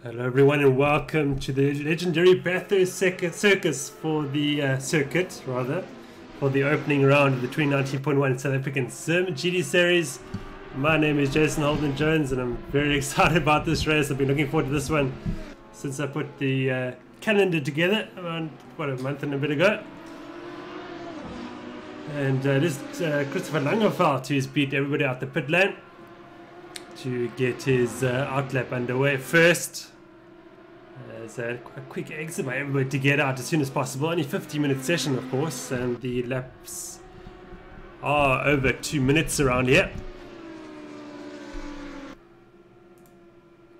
Hello everyone and welcome to the legendary Bathurst circus for the circuit for the opening round of the 2019.1 South African simGT series. My name is Jason Holden-Jones and I'm very excited about this race. I've been looking forward to this one since I put the calendar together around a month and a bit ago. And this Christopher Langerveld, who's beat everybody out the pit lane to get his outlap underway first. It's a quick exit by everybody to get out as soon as possible. Only 50-minute session, of course, and the laps are over 2 minutes around here.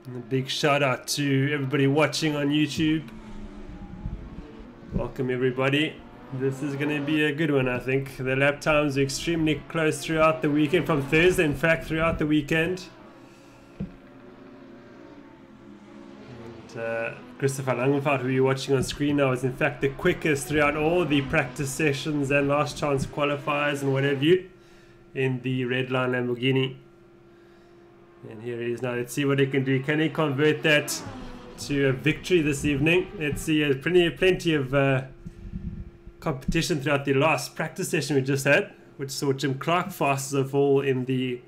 And a big shout out to everybody watching on YouTube. Welcome everybody. This is going to be a good one, I think. The lap times are extremely close throughout the weekend, from Thursday, in fact, throughout the weekend. Christopher Langerveld, who you're watching on screen now, is in fact the quickest throughout all the practice sessions and last chance qualifiers and what have you in the red line Lamborghini. And here he is now. Let's see what he can do. Can he convert that to a victory this evening? Let's see. Plenty of competition throughout the last practice session we just had, which saw Jim Clark fastest of all in the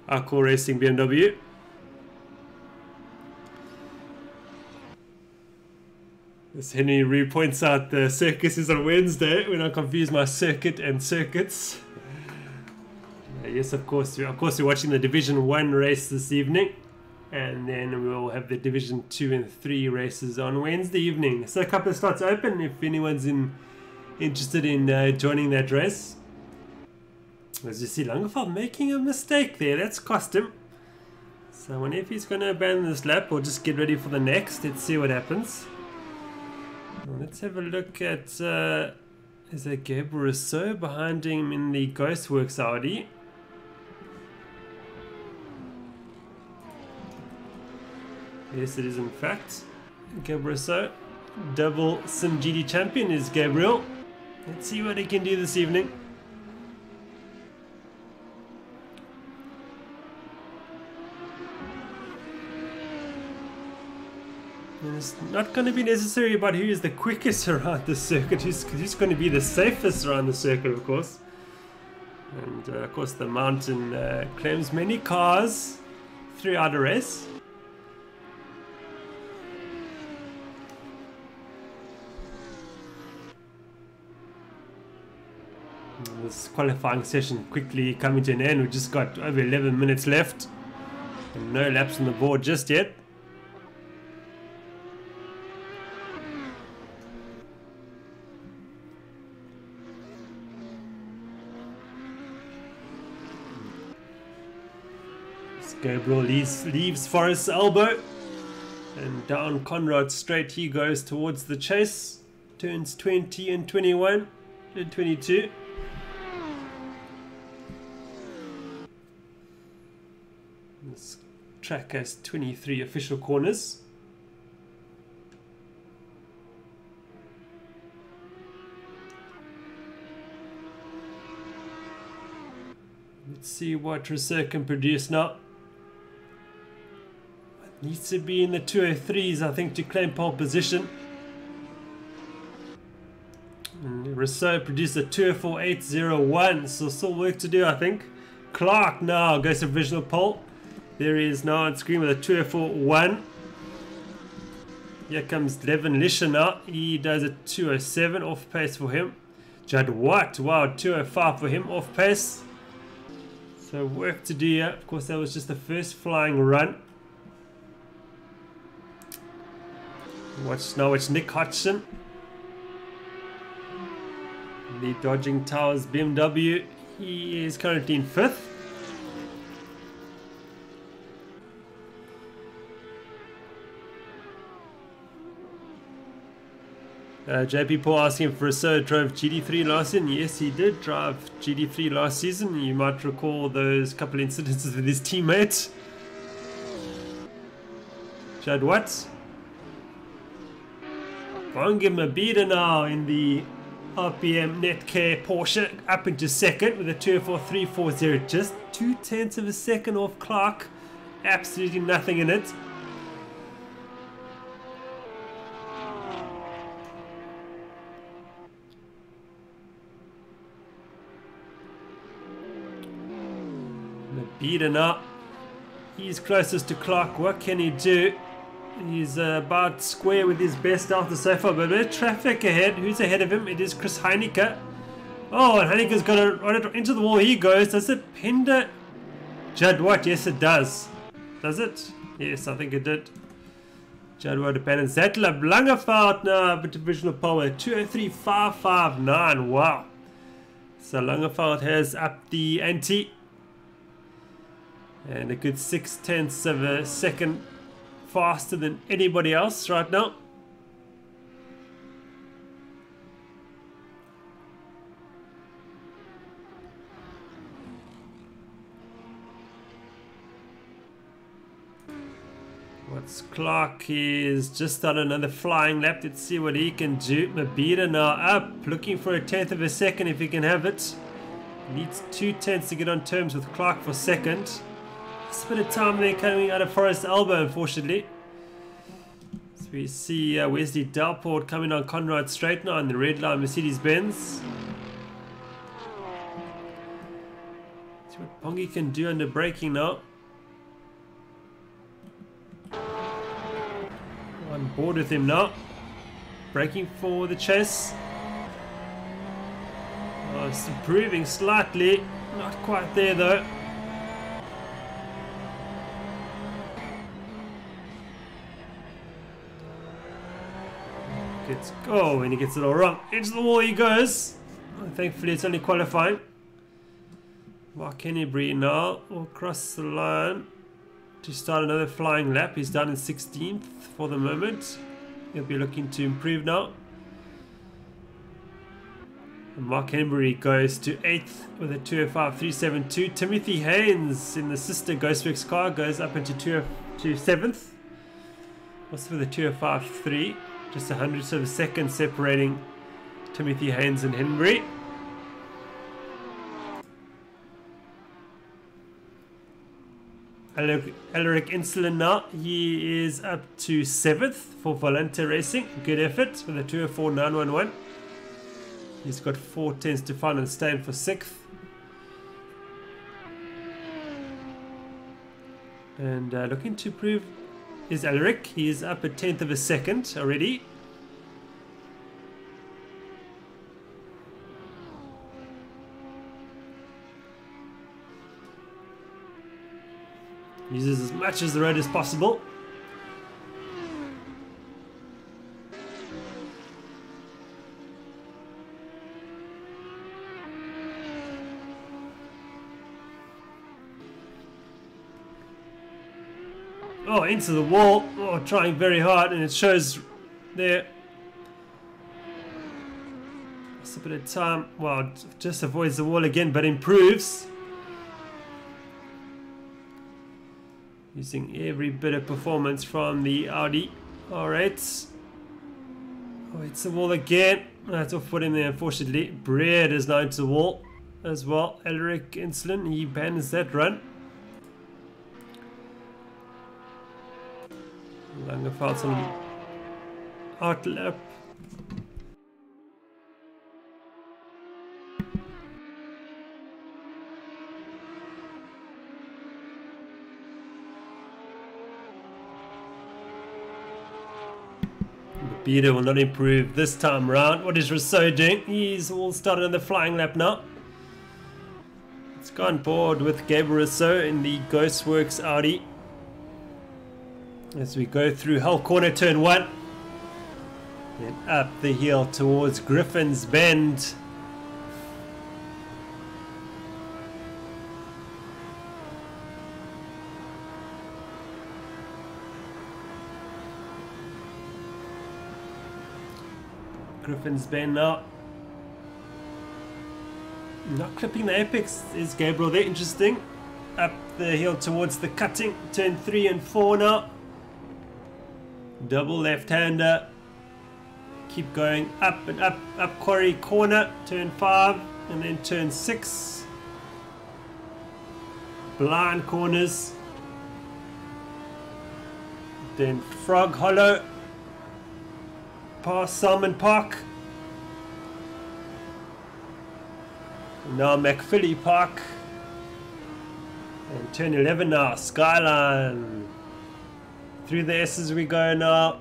Alcohol Racing BMW. As Henry Rue points out, the circus is on Wednesday, when I confuse my circuit and circuits. Yes, of course we're watching the Division 1 race this evening, and then we'll have the Division 2 and 3 races on Wednesday evening. So a couple of slots open if anyone's interested in joining that race. As you see, Langerveld making a mistake there. That's cost him. So I wonder if he's going to abandon this lap or just get ready for the next. Let's see what happens. Let's have a look at, is there Gabriel Rousseau behind him in the Ghostworks Audi? Yes, it is in fact Gabriel Rousseau. Double simGT champion is Gabriel. Let's see what he can do this evening. And it's not going to be necessary about who is the quickest around the circuit, who's going to be the safest around the circuit, of course. And of course the mountain claims many cars throughout a race. And this qualifying session quickly coming to an end. We've just got over 11 minutes left and no laps on the board just yet. Gabriel leaves Forrest's elbow and down Conrad straight he goes towards the chase. Turns 20 and 21 and 22. This track has 23 official corners. Let's see what Rousseau can produce now. Needs to be in the 203s, I think, to claim pole position. And Rousseau produced a 204.801, so still work to do, I think. Clark now goes to provisional pole. There he is now on screen with a 204.1. Here comes Levin Lisher now. He does a 207 off pace for him. Judd Watt, wow, 205 for him off pace. So work to do here. Of course, that was just the first flying run. Now it's Nick Hodgson. The Dodging Towers BMW. He is currently in 5th. JP Paul asking if Rousseau drove GT3 last season. Yes, he did drive GT3 last season. You might recall those couple incidences with his teammates. Judd Watts. Won't give him a beater now in the RPM Netcare Porsche, up into second with a 204.340, just 0.2 of a second off Clark. Absolutely nothing in it. The beater now. He's closest to Clark. What can he do? He's about square with his best after so far, but there's traffic ahead. Who's ahead of him? It is Chris Heineke. Oh, and Heineke's got to run it into the wall. He goes. Does it hinder Judd Watt? Yes, it does. Does it? Yes, I think it did. Judd Watt abandons that. Langefout now, but divisional power 203.559. Wow. So Langefout has upped the ante. And a good 0.6 of a second faster than anybody else right now. What's Clark is just on another flying lap. Let's see what he can do. Mabida now up, looking for a 1/10 of a second if he can have it. Needs 2/10 to get on terms with Clark for second. It's a bit of time there coming out of Forest Elbow, unfortunately. So we see Wesley Dalport coming on Conrad straight now in the red line Mercedes-Benz. See what Pongi can do under braking now. On board with him now. Braking for the chase. Oh, it's improving slightly. Not quite there though. Oh, and he gets it all wrong. Into the wall he goes. Oh, thankfully it's only qualifying. Mark Hennebury now will cross the line to start another flying lap. He's down in 16th for the moment. He'll be looking to improve now. And Mark Hennebury goes to 8th with a 205.372. Timothy Haynes in the sister Ghostworks car goes up into 7th. Also with a 205.3. Just 100ths of a second separating Timothy Haynes and Henry. Alaric Insulin now, he is up to 7th for Volante Racing. Good effort with a 204.911. He's got 4/10 to find and staying for 6th. And looking to improve is Alaric. He is up a 1/10 of a second already. Uses as much as the road as possible. Oh, into the wall. Oh, trying very hard, and it shows there. Just a bit of time. Well, just avoids the wall again, but improves. Using every bit of performance from the Audi R8. Oh, it's the wall again. That's off put in there, unfortunately. Bread is now into the wall as well. Alaric Insulin, he bans that run. Langefout on out lap. Peter will not improve this time round. What is Rousseau doing? He's all started on the flying lap now. It's gone board with Gabriel Rousseau in the Ghostworks Audi. As we go through Hull Corner turn 1. Then up the hill towards Griffin's Bend. Griffin's Bend now. Not clipping the apex is Gabriel there. Interesting. Up the hill towards the cutting. Turn 3 and 4 now. Double left-hander. Keep going up and up. Up Quarry Corner. Turn 5 and then turn 6. Blind corners. Then Frog Hollow. Past Salmon Park. Now McPhilly Park. And turn 11 now, Skyline. Through the S's we go now.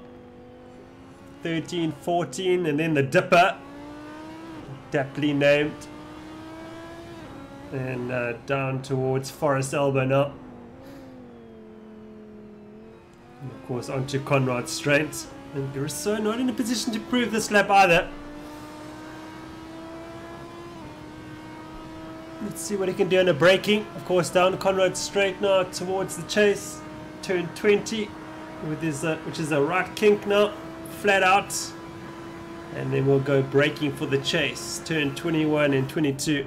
13, 14, and then the Dipper. Daptly named. And down towards Forest Elbow now. And of course onto Conrad Straight. And Rousseau not in a position to prove this lap either. Let's see what he can do in a braking. Of course down Conrad Straight now towards the chase. Turn 20 with his which is a right kink now. Flat out. And then we'll go braking for the chase. Turn 21 and 22.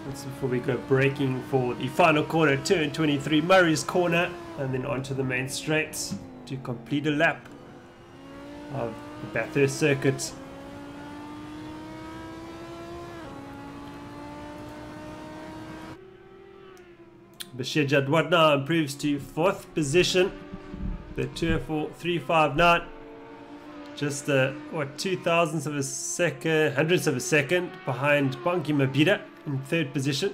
That's before we go braking for the final corner, turn 23, Murray's corner, and then onto the main straight to complete a lap of the Bathurst circuit. Bashir Jadwat now improves to 4th position. The Tour for 359. Just what 2,000ths of a second, hundredths of a second behind Bonki Mabida in 3rd position.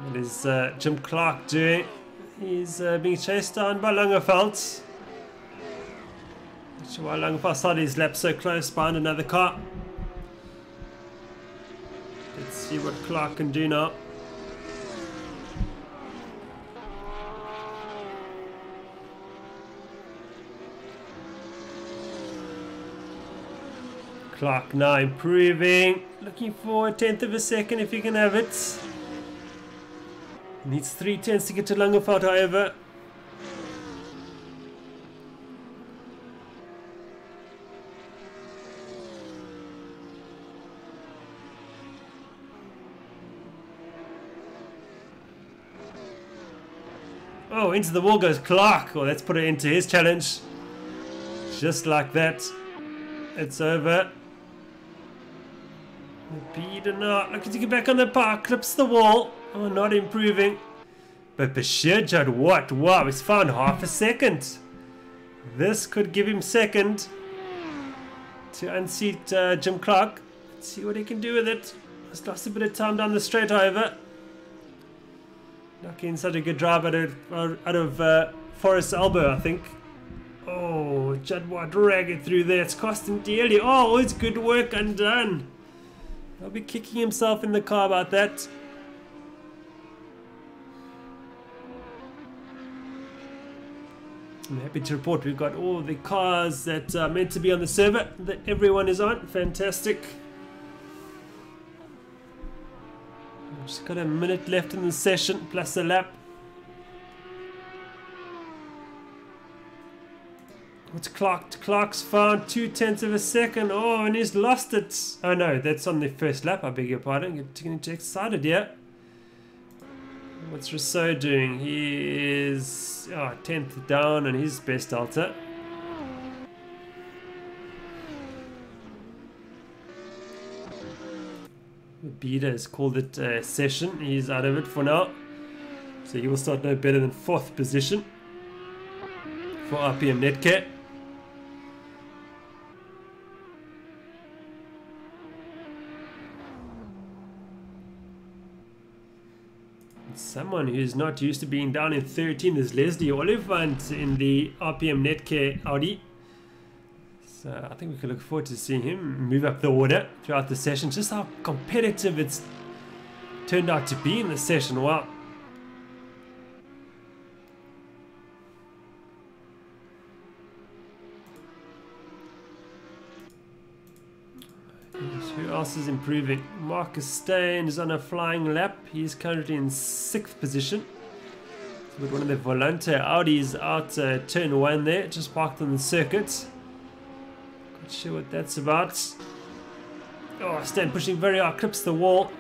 What is Jim Clark doing? He's being chased down by Langeveld. Not sure why Langeveld started his lap so close behind another car. Let's see what Clark can do now. Clark now improving. Looking for a 1/10 of a second if he can have it. Needs 3/10 to get to Langeveld, however. Oh, into the wall goes Clark. Oh, let's put it into his challenge. Just like that. It's over. Peter not looking to get back on the park. Clips the wall. Oh, not improving. But Bashir Jadwat, wow, he's found half a second. This could give him second to unseat Jim Clark. Let's see what he can do with it. He's lost a bit of time down the straight, however. Knocking such a good drive out of Forest Elbow, I think. Oh, Jadwat drag it through there. It's cost him dearly. Oh, it's good work undone. He'll be kicking himself in the car about that. I'm happy to report we've got all the cars that are meant to be on the server that everyone is on. Fantastic. Just got a minute left in the session plus a lap. What's Clark? Clark's found 2/10 of a second. Oh, and he's lost it. Oh no, that's on the first lap. I beg your pardon. Getting too excited here. What's Rousseau doing? He is 10th down on his best delta. Bida has called it a session. He's out of it for now. So he will start no better than 4th position for RPM Netcare. Someone who's not used to being down in 13 is Leslie Oliphant in the RPM Netcare Audi. So I think we can look forward to seeing him move up the order throughout the session. Just how competitive it's turned out to be in the session. Wow. Who else is improving? Marcus Stain is on a flying lap. He's currently in 6th position. With one of the Volante Audis out turn 1 there, just parked on the circuit. Not sure what that's about. Oh, Stain pushing very hard, clips the wall.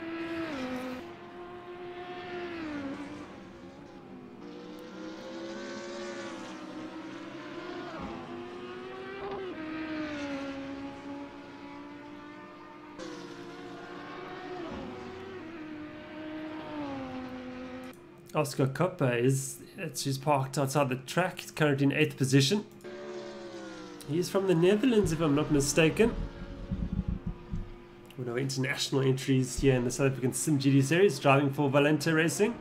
Oscar Copper she's parked outside the track. He's currently in 8th position. He's from the Netherlands, if I'm not mistaken. One of our international entries here in the South African simGT series, driving for Valente Racing.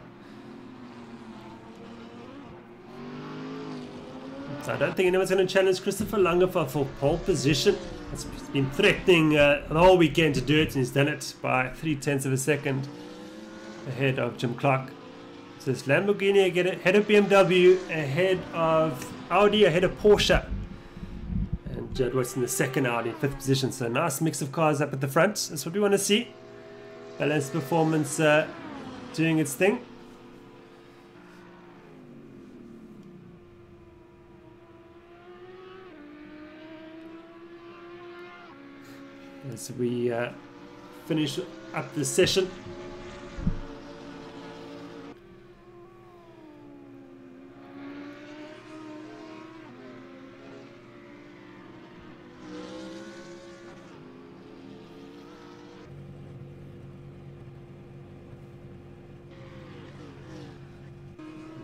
So I don't think anyone's going to challenge Christopher Langefer for pole position. He's been threatening the whole weekend to do it, and he's done it by 0.3 of a second ahead of Jim Clark. So it's Lamborghini ahead of BMW, ahead of Audi, ahead of Porsche. And Judd Watts in the second Audi, 5th position. So a nice mix of cars up at the front. That's what we want to see. Balanced performance doing its thing. As we finish up the session.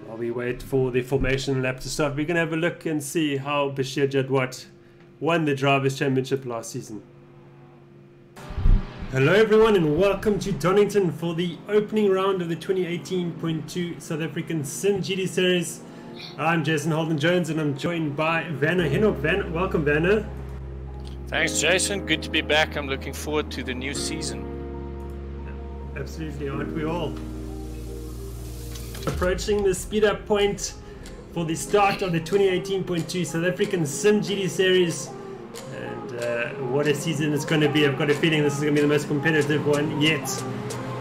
While we wait for the formation lap to start, we're going to have a look and see how Bashir Jadwat won the Drivers' Championship last season. Hello everyone and welcome to Donington for the opening round of the 2018.2 South African simGT series. I'm Jason Holden-Jones and I'm joined by Werner Henop. Welcome Werner. Thanks Jason, good to be back. I'm looking forward to the new season. Absolutely, aren't we all? Approaching the speed up point for the start of the 2018.2 South African simGT series. And what a season it's going to be. I've got a feeling this is going to be the most competitive one yet.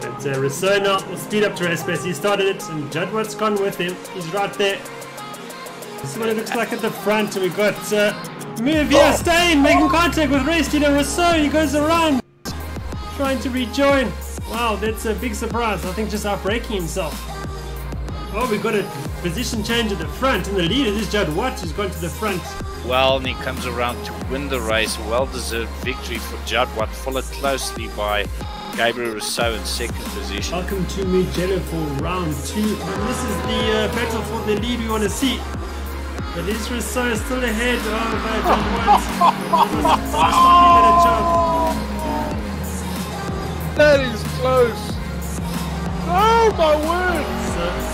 But Rasona will speed up to race pace. He started it and Jadwat's gone with him. He's right there. This is what it looks like at the front. And we've got move here, staying, making contact with race leader Rousseau. He goes around trying to rejoin. Wow, that's a big surprise. I think just outbraking himself. Oh, we've got a position change at the front, and the leader is Judd Watts, who's gone to the front. Well, and he comes around to win the race. Well-deserved victory for Judd Watt, followed closely by Gabriel Rousseau in second position. Welcome to Mugello for round 2. And this is the battle for the lead we want to see. But is Rousseau still ahead of Judd Watts? That is close. Oh my word!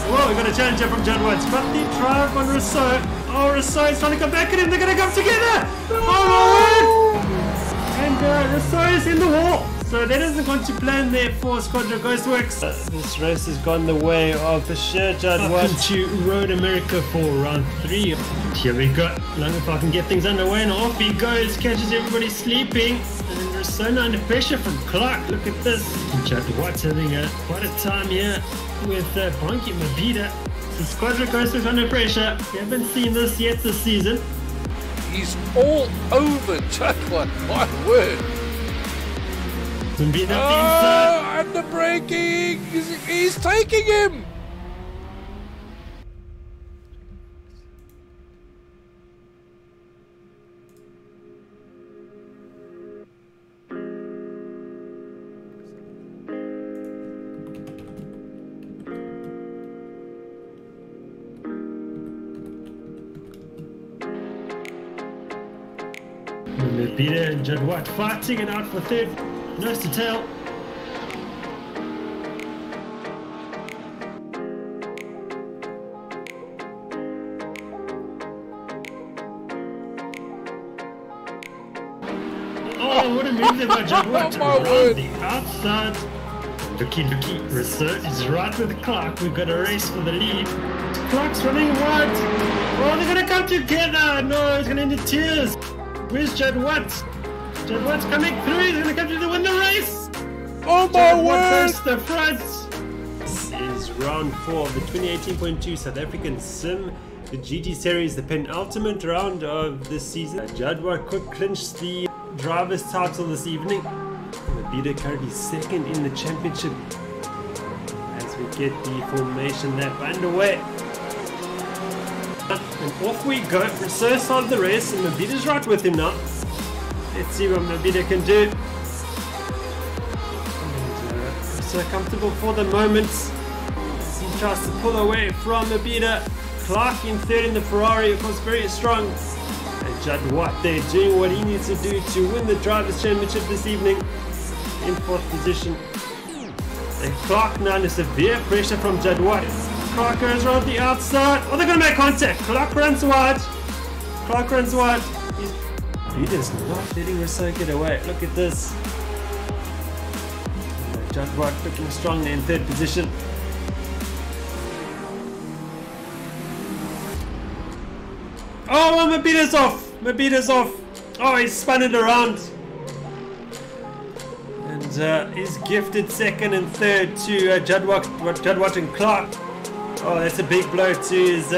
Well, we've got a challenger from Judd Watts, but the drive on Rousseau. Oh, Rousseau is trying to come back at him. They're going to come together. Oh my word! And Rousseau is in the wall. So that isn't going to plan there for Squadra Ghostworks. This race has gone the way of Bashir Judd Watts to Road America for round 3. Here we go. Langefer can get things underway and off he goes. Catches everybody sleeping. And Rousseau under pressure from Clark. Look at this. Judd Watts having quite a time here with Bonky Mabida. The Squadra Ghostworks under pressure. We haven't seen this yet this season. He's all over Judd Watt. My word. Oh, and the braking! He's taking him! Mabida and Judd Watt fighting it out for third. Nose to tail. Oh, what a move there by Judd Watt. Around the outside. Looky, Rousseau is right with Clark. We've got a race for the lead. Clark's running wide. Oh, they're going to come together. No, it's going to end in tears. Where's Judd Watts? Judd Watts coming through. He's going to come to win the race. Oh my word! The front. This is round 4 of the 2018.2 South African Sim, the GT Series, the penultimate round of this season. Judd Watt could clinch the driver's title this evening. Mabida currently second in the championship as we get the formation lap underway. And off we go. Rousseau started the race and Mabida's right with him now. Let's see what Mabida can do. And, so comfortable for the moment. He's tries to pull away from Mabida. Clark in third in the Ferrari, of course, very strong. And Judd Watt there doing what he needs to do to win the Drivers' Championship this evening in fourth position. And Clark now under severe pressure from Judd Watt. Clark goes around the outside. Oh, they're going to make contact. Clark runs wide. Clark runs wide. Leader's not letting Rousseau get away. Look at this. Judd Watt looking strong there in third position. Oh, well, Mabida's off. Mabida's off. Oh, he's spun it around. And he's gifted second and third to Judd Watt and Clark. Oh, that's a big blow to his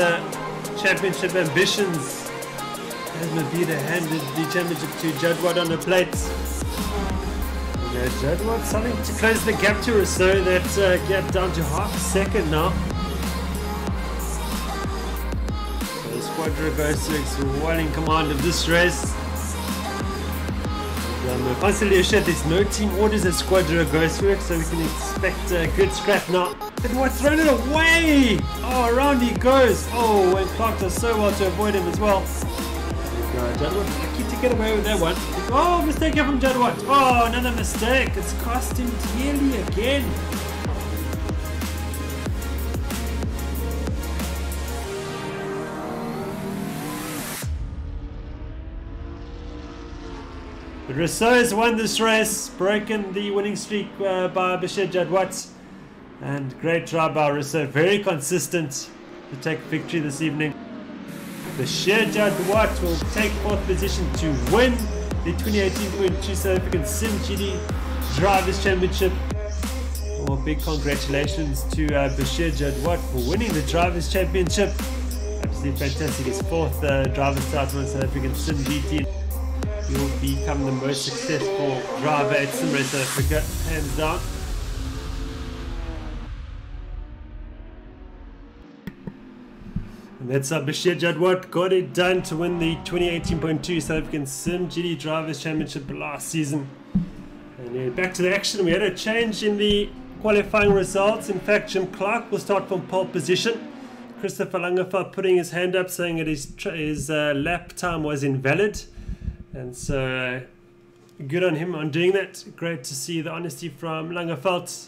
championship ambitions. As Mabida handed the championship to Judd Watt on the plate. And, Judd Watt starting to close the gap to Rousseau. That gap down to half a second now. So the Squadra Ghostworks well in command of this race. Constantly said there's no team orders at Squadra Ghostworks, so we can expect a good scrap now. But Watt's thrown it away! Oh, around he goes. Oh, and Clark does so well to avoid him as well. Judd Watt lucky to get away with that one. Oh, mistake here from Judd Watt. Oh, another mistake. It's cost him dearly again. But Rousseau has won this race, broken the winning streak by Bashir Judd Watt. And great job by Rousseau, very consistent to take victory this evening. Bashir Judd Watt will take fourth position to win the 2018-22 South African simGT Drivers' Championship. Well, big congratulations to Bashir Judd Watt for winning the Drivers' Championship. Absolutely fantastic. His fourth Drivers' title in South African simGT. He will become the most successful driver at Sim Race South Africa, hands down. And that's how Bashir Judd Watt got it done to win the 2018.2 South African simGT Drivers' Championship last season. And back to the action, we had a change in the qualifying results. In fact, Jim Clark will start from pole position. Christopher Langeveld putting his hand up saying that his lap time was invalid. And so good on him on doing that. Great to see the honesty from Langeveld.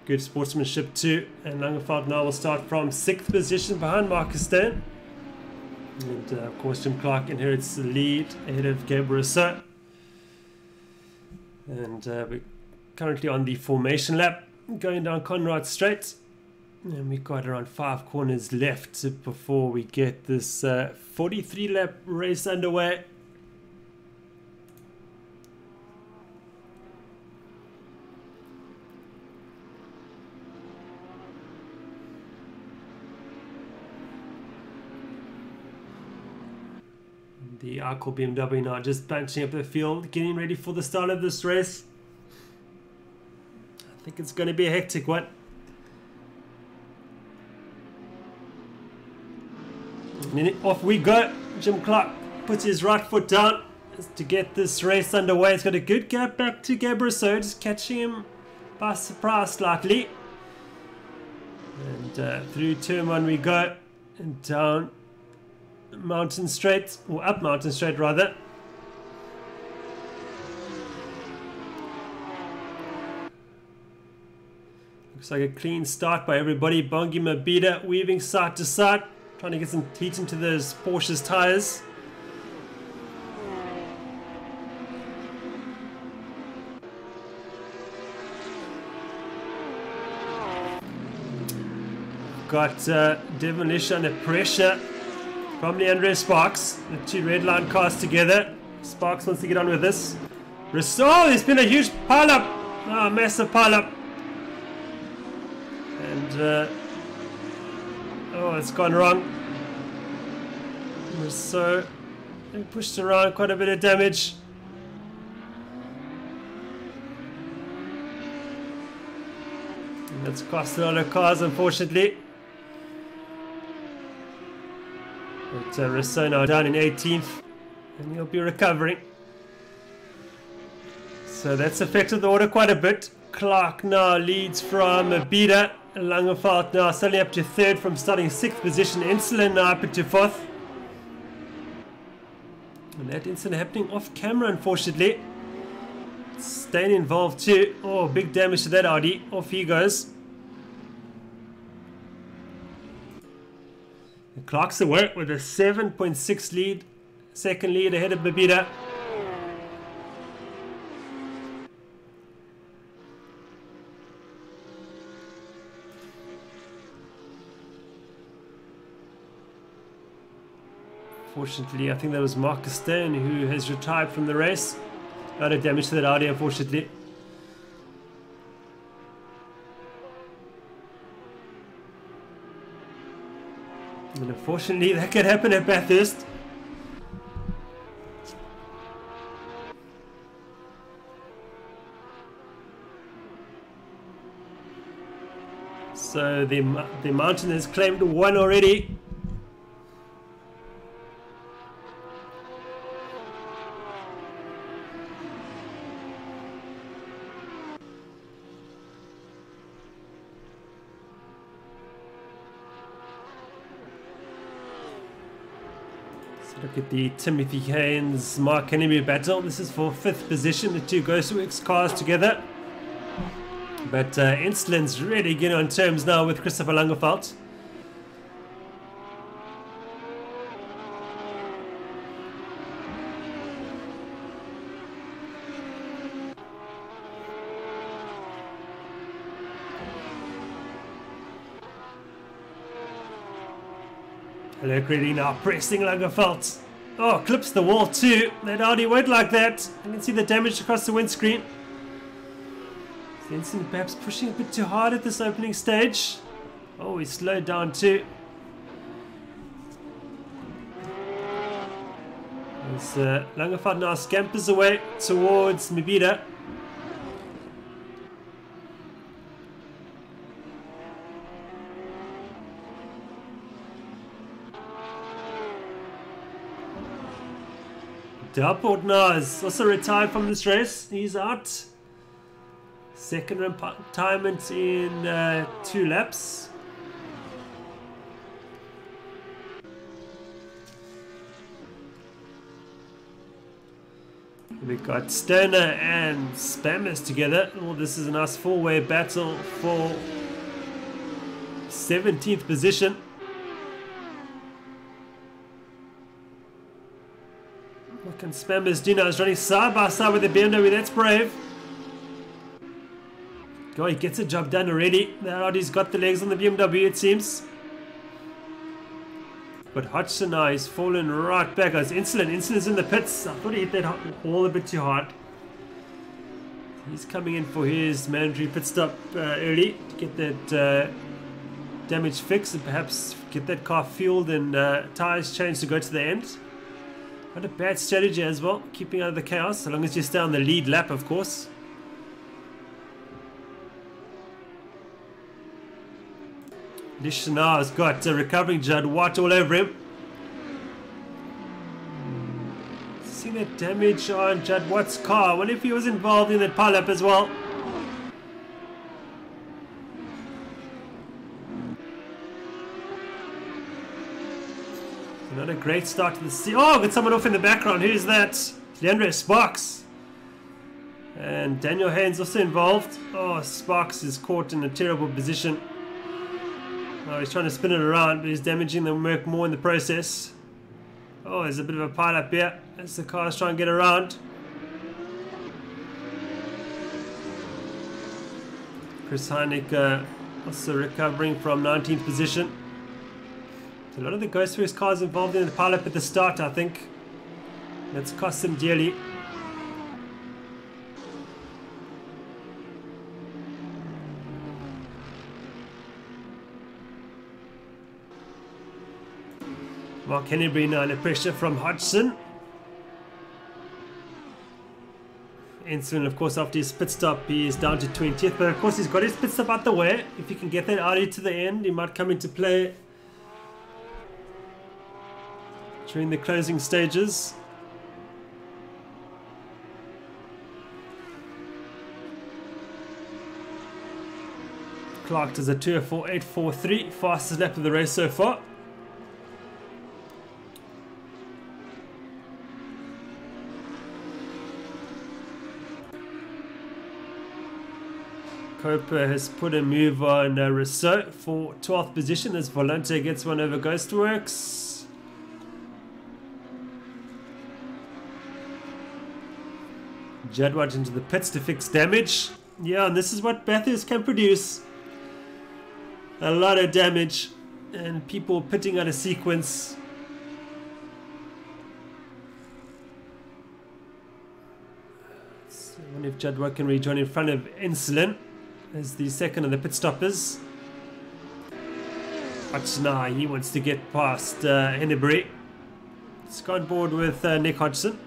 Good sportsmanship too. And Langeveld now will start from 6th position behind Marcus Stern. And of course Jim Clark inherits the lead ahead of Gabriel Rousseau. And we're currently on the formation lap, going down Conrad Straight. And we've got around 5 corners left before we get this 43 lap race underway. The Arco BMW now just bunching up the field, getting ready for the start of this race. I think it's going to be a hectic one. And then off we go. Jim Clark puts his right foot down to get this race underway. He's got a good gap back to Gabriel Rousseau, just catching him by surprise slightly. And through turn 1 we go, and down Mountain Straight, or up Mountain Straight rather. Looks like a clean start by everybody. Bongi Mabida weaving side to side, trying to get some heat into those Porsche's tyres. Got Demolition under pressure from Leandre Sparks. The 2 red line cars together. Sparks wants to get on with this. Rousseau, there's been a huge pile-up. Oh, massive pile-up. And, oh, it's gone wrong. Rousseau pushed around, quite a bit of damage. And that's cost a lot of cars, unfortunately. But Rousseau now down in 18th, and he'll be recovering. So that's affected the order quite a bit. Clark now leads from Mabida. Langenfeld now suddenly up to third from starting 6th position. Insulin now up into 4th. And that incident happening off camera, unfortunately. Staying involved too. Oh, big damage to that Audi. Off he goes. And Clark's away with a 7.6 lead. Second lead ahead of Babita. Fortunately, I think that was Marcus Stone who has retired from the race. A lot of damage to that Audi, unfortunately. And unfortunately, that could happen at Bathurst. So the mountain has claimed one already. Look at the Timothy Haynes Mark Henry battle. This is for 5th position. The two Ghostworks cars together. But Insulin's really getting on terms now with Christopher Langenfeld. Hello, Grady now pressing Langenfeld. Oh, clips the wall too. That Audi won't like that. You can see the damage across the windscreen. Jensen perhaps pushing a bit too hard at this opening stage. Oh, he slowed down too. As Langenfeld now scampers away towards Mibida. Darport now is also retired from this race. He's out. Second retirement in 2 laps. We've got Stoner and Spammers together. Oh, this is a nice 4-way battle for 17th position. What can Spammers do now? He's running side by side with the BMW. That's brave. Oh, he gets the job done already. Now he's got the legs on the BMW, it seems. But Hodgson now is fallen right back. As Insulin's in the pits. I thought he hit that wall a bit too hard. He's coming in for his mandatory pit stop early to get that damage fixed and perhaps get that car fueled and tyres changed to go to the end. Not a bad strategy as well, keeping out of the chaos, as long as you stay on the lead lap, of course. Lishana has got a recovering Judd Watt all over him. See that damage on Judd Watt's car. I wonder if he was involved in that pileup as well. Not a great start to the season. Oh, got someone off in the background. Who's that? Leandro Sparks. And Daniel Haynes also involved. Oh, Sparks is caught in a terrible position. Oh, he's trying to spin it around, but he's damaging the Merc more in the process. Oh, there's a bit of a pile up here as the cars try and get around. Chris Heineck also recovering from 19th position. A lot of the Ghostworks cars involved in the pileup at the start, I think. That's cost them dearly. Mark Henry now under pressure from Hodgson. Insulin, of course, after his pit stop, he is down to 20th. But of course, he's got his pit stop out the way. If he can get that Audi to the end, he might come into play during the closing stages. Clark does a 2:04.843, fastest lap of the race so far. Coper has put a move on Rousseau for 12th position as Volante gets one over Ghostworks. Jadwat into the pits to fix damage. Yeah, and this is what Bathurst can produce. A lot of damage and people pitting out of sequence. So I wonder if Jadwat can rejoin in front of Insulin as the second of the pit stoppers. Hodgson, he wants to get past Hennebury. He's gone board with Nick Hodgson.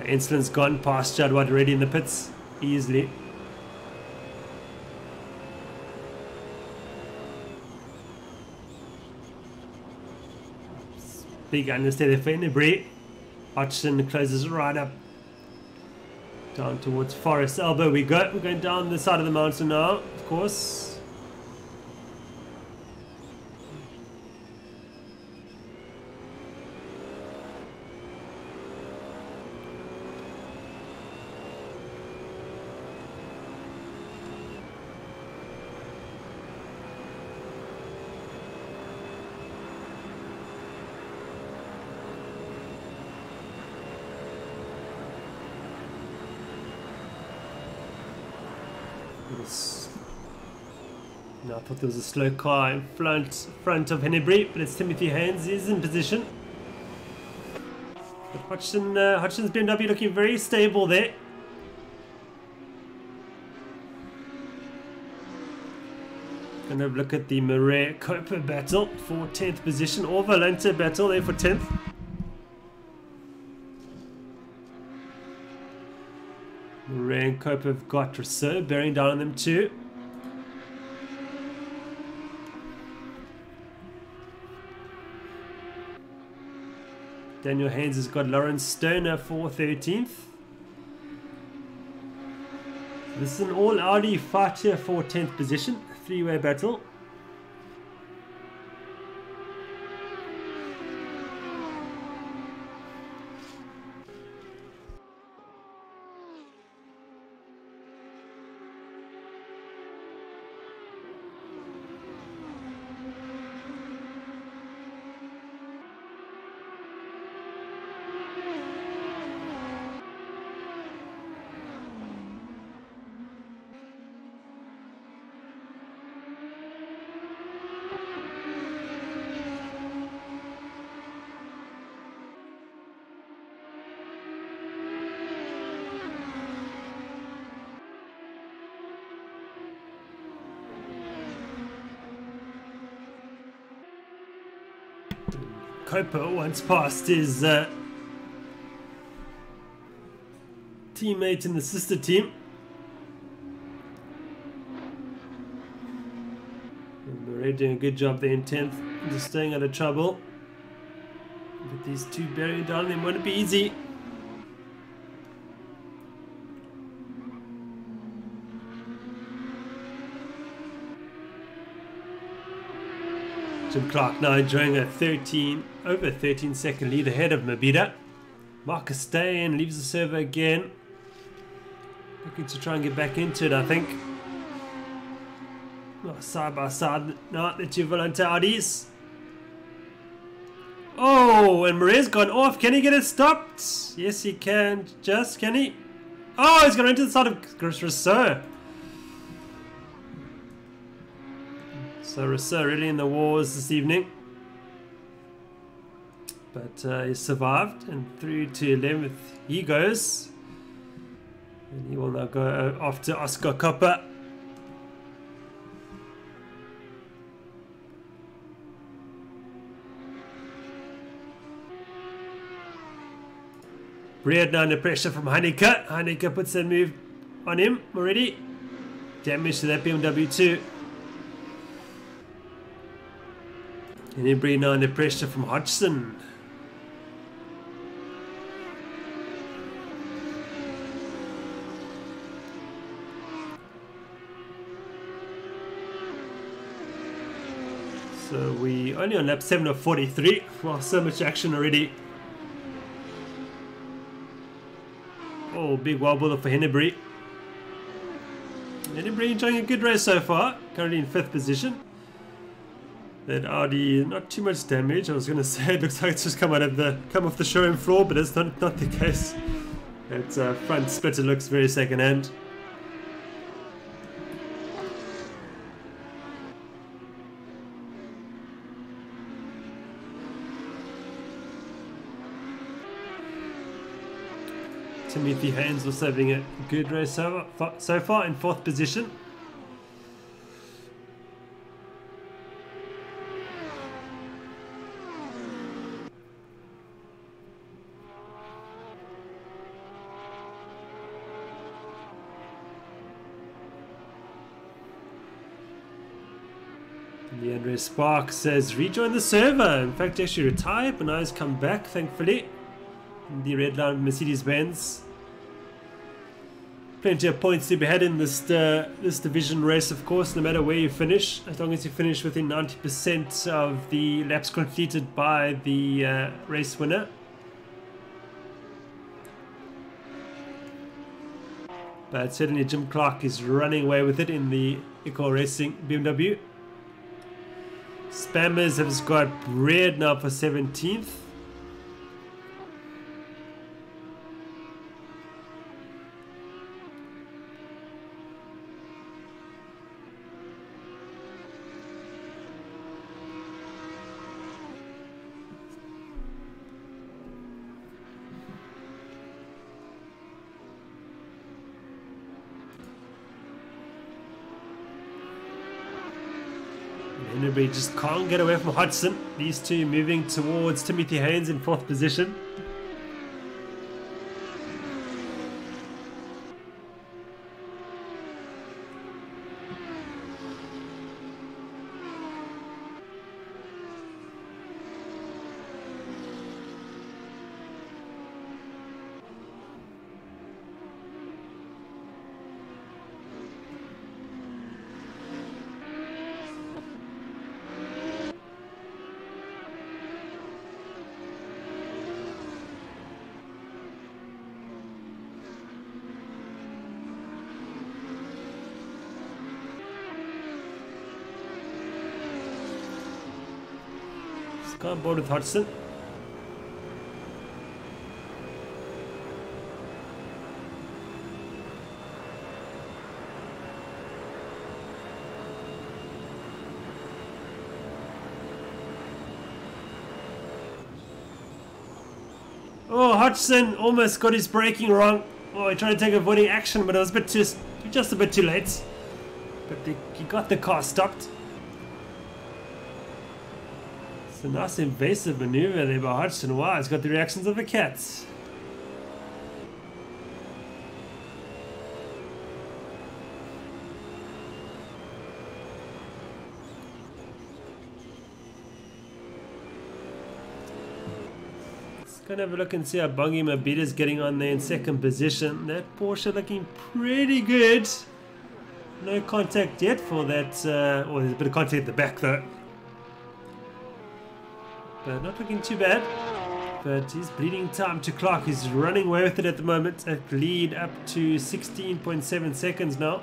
Insulin's gone past Jadwat already in the pits easily. Big understeer for Hennebury. Hodgson closes right up down towards Forest Elbow. We're going down the side of the mountain now, of course. No, I thought there was a slow car in front of Hennebury, but it's Timothy Haynes. He's in position. But Hodgson's BMW looking very stable there. Gonna have a look at the Murray Coper battle for 10th position, or Volante battle there for 10th. Murray and Coper have got Rousseau bearing down on them too. Daniel Haynes has got Lawrence Stoner for 13th. This is an all Audi fight here for 10th position, three-way battle. Coper once passed his teammate in the sister team. And Murray doing a good job there in 10th, just staying out of trouble. But these two bearing down, they won't be easy. Jim Clark now enjoying a over 13 second lead ahead of Mabida. Marcus Steyn leaves the server again. Looking to try and get back into it, I think. Oh, side by side now, the two Volante Audis. Oh, and Murray's gone off. Can he get it stopped? Yes, he can. Can he? Oh, he's gone into the side of Rousseau. So Rousseau really in the wars this evening. But he survived, and through to 11th he goes. And he will now go after Oscar Coper. Breed now under pressure from Heineke. Heineke puts a move on him already. damage to that BMW too. And Embry now under pressure from Hodgson. So we only on lap 7 of 43. Wow, so much action already. Oh, big wobble for Hennebury. Hennebury enjoying a good race so far. Currently in 5th position. That Audi, not too much damage. I was going to say it looks like it's just come off the showroom floor, but it's not the case. That front splitter looks very second hand. Timothy Haynes also having a good race so far in 4th position. Leandre Sparks has rejoined the server. In fact, actually retired, but now he's come back, thankfully. In the red line Mercedes-Benz. Plenty of points to be had in this division race, of course, no matter where you finish. As long as you finish within 90% of the laps completed by the race winner. But certainly Jim Clark is running away with it in the Eco Racing BMW. Spammers have got red now for 17th. Hennebury just can't get away from Hodgson. These two moving towards Timothy Haynes in 4th position. Can't board with Hodgson. Oh, Hodgson almost got his braking wrong. Oh, he tried to take avoiding action, but it was just a bit too late. But he got the car stopped. It's a nice invasive maneuver there by Hodgson. Wow, it's got the reactions of a cat. Let's go and have a look and see how Bongi Mabita's getting on there in 2nd position. That Porsche looking pretty good. No contact yet for that, or there's a bit of contact at the back though. But not looking too bad. But he's bleeding time to Clark. He's running away with it at the moment. At lead up to 16.7 seconds now.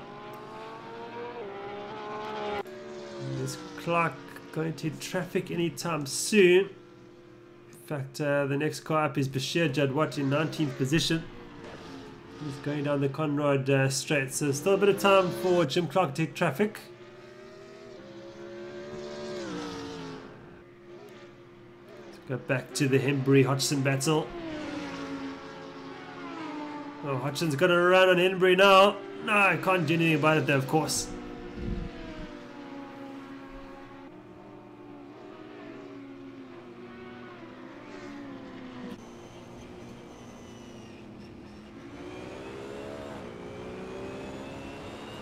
Is Clark going to hit traffic anytime soon? In fact, the next car up is Bashir Jadwat in 19th position. He's going down the Conrad straight. So still a bit of time for Jim Clark to hit traffic. Go back to the Henbury-Hodgson battle. Oh, Hodgson's got a run on Henbury now. No, I can't do anything about it though, of course.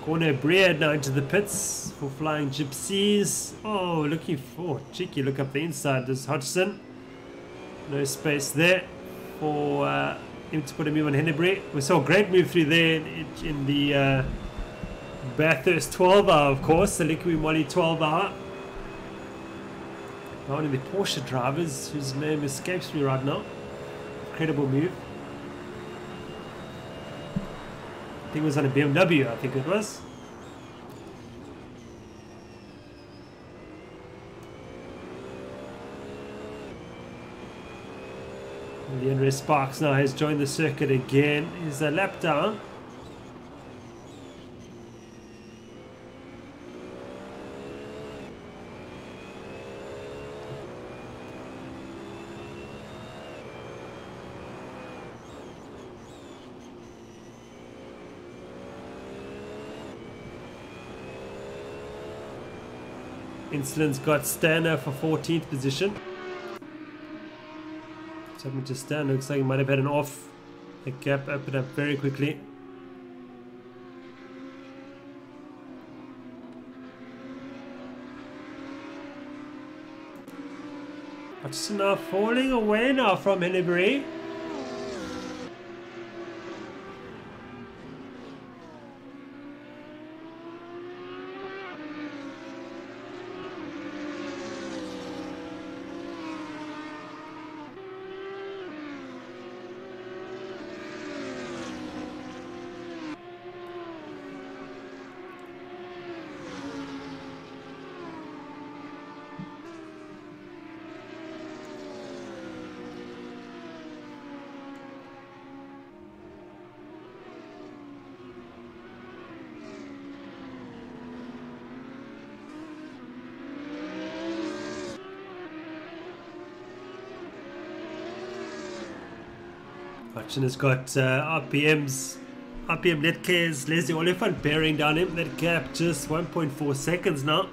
Corner Bread now into the pits for Flying Gypsies. Oh, looking for cheeky look up the inside. There's Hodgson. No space there for him to put a move on Hennebury. We saw a great move through there in the Bathurst 12 hour, of course, the Liqui Moly 12 hour. One of the Porsche drivers whose name escapes me right now. Incredible move. I think it was on a BMW, I think it was. Leandre Sparks now has joined the circuit again. He's a lap down. Insulin's got Stanner for 14th position. Something to Stan, looks like he might have had an off. The gap opened up very quickly. Hutchison now falling away now from Hennebury. Hutchin has got RPM net cares, Leslie Oliphant bearing down him. That gap just 1.4 seconds now.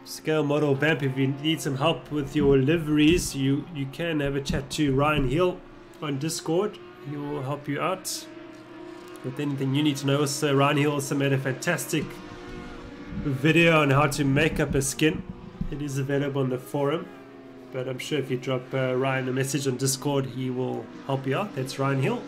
Scale Model Vamp, if you need some help with your liveries, you can have a chat to Ryan Hill on Discord. He will help you out with anything you need to know. Also, Ryan Hill also made a fantastic video on how to make up a skin. It is available on the forum, but I'm sure if you drop Ryan a message on Discord, he will help you out. That's Ryan Hill.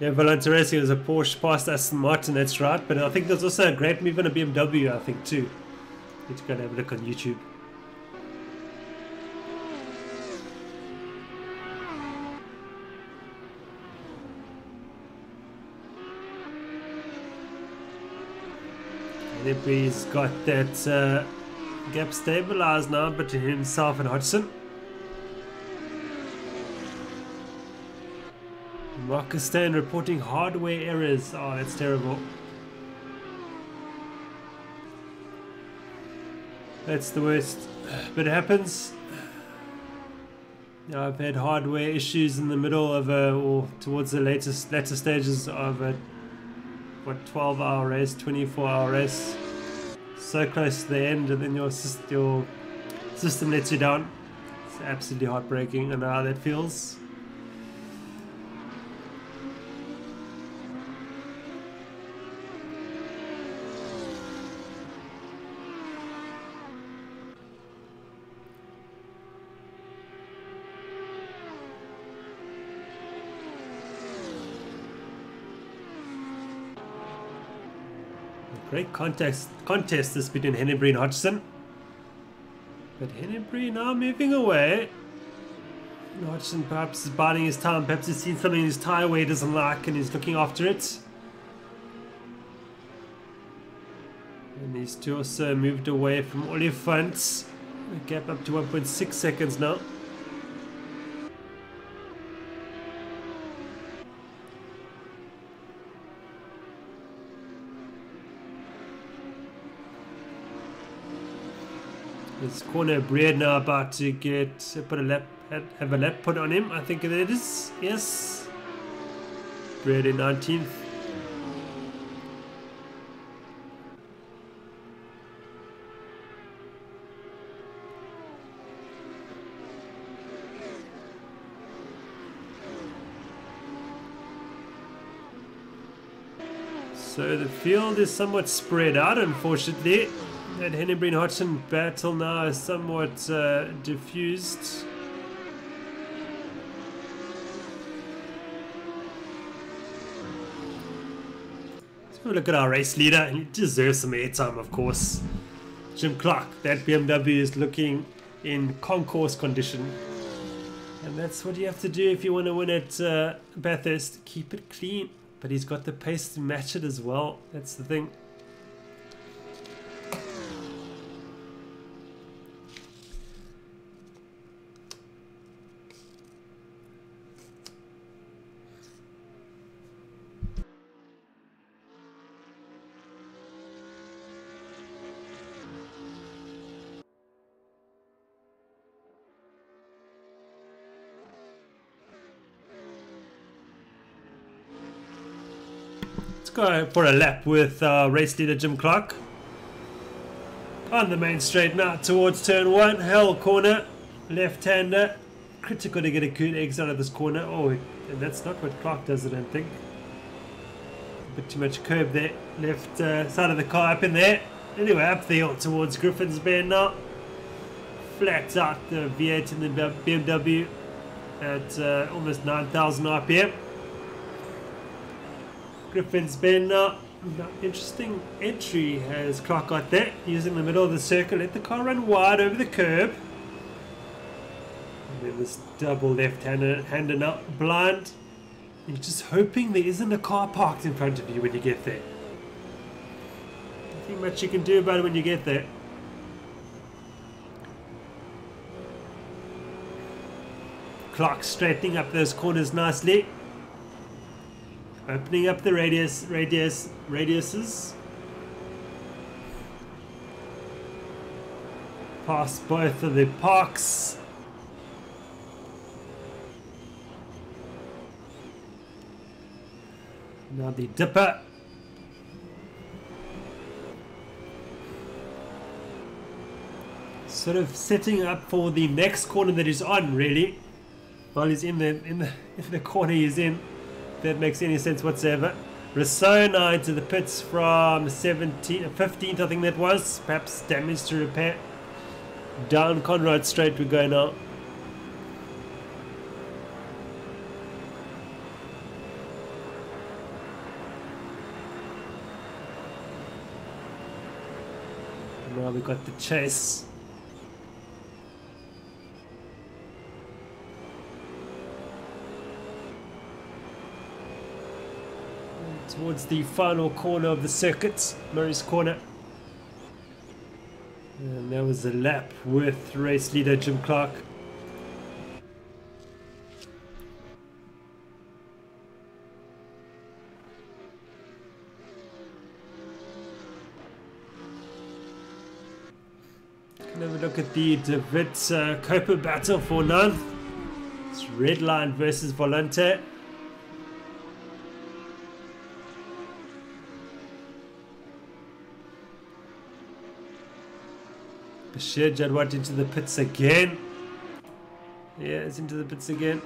Yeah, Valente Racing is a Porsche past Aston Martin, that's right. But I think there's also a great move on a BMW, I think, too. Need to go and have a look on YouTube. Hennebury's got that gap stabilized now between himself and Hodgson. Marcus Stan reporting hardware errors. Oh, that's terrible. That's the worst. But it happens. I've had hardware issues in the middle of or towards the latter stages of a 12-hour race, 24-hour race. So close to the end, and then your system lets you down. It's absolutely heartbreaking. I know how that feels. Great contest this between Hennebury and Hodgson. But Hennebury now moving away. And Hodgson perhaps is biding his time. Perhaps he's seen something in his tyre where he doesn't like and he's looking after it. And these two also moved away from Oliphant. The gap up to 1.6 seconds now. This corner Bread now about to have a lap put on him. I think it is. Yes. Bread in 19th. So the field is somewhat spread out, unfortunately. That Hennebreen Hodgson battle now is somewhat diffused. Let's have a look at our race leader. He deserves some airtime, of course. Jim Clark. That BMW is looking in concourse condition. And that's what you have to do if you want to win at Bathurst. Keep it clean. But he's got the pace to match it as well. That's the thing. Let's go for a lap with race leader Jim Clark. On the main straight now towards turn 1. Hell corner. Left-hander. Critical to get a good exit out of this corner. Oh, and that's not what Clark does, I don't think. A bit too much curb there. Left side of the car up in there. Anyway, up the hill towards Griffin's Bend now. Flat out the V8 in the BMW at almost 9,000 RPM. Griffin's Bend now. Interesting entry has Clark got there. Using the middle of the circle. Let the car run wide over the curb. And then this double left-hander now. Blind. You're just hoping there isn't a car parked in front of you when you get there. Nothing much you can do about it when you get there. Clark straightening up those corners nicely. Opening up the radiuses. Past both of the parks. Now the dipper. Sort of setting up for the next corner that he's on, really. While he's in the corner he's in. If that makes any sense whatsoever. Rousseau now into the pits from 15th, I think that was. Perhaps damage to repair. Down Conrad straight we go now. Now we got the chase. Towards the final corner of the circuit, Murray's Corner. And that was a lap with race leader Jim Clark. Can have a look at the De Wit Copa battle for 9th. It's Redline versus Volante. Bashir Jadwat into the pits again. Yeah, it's into the pits again.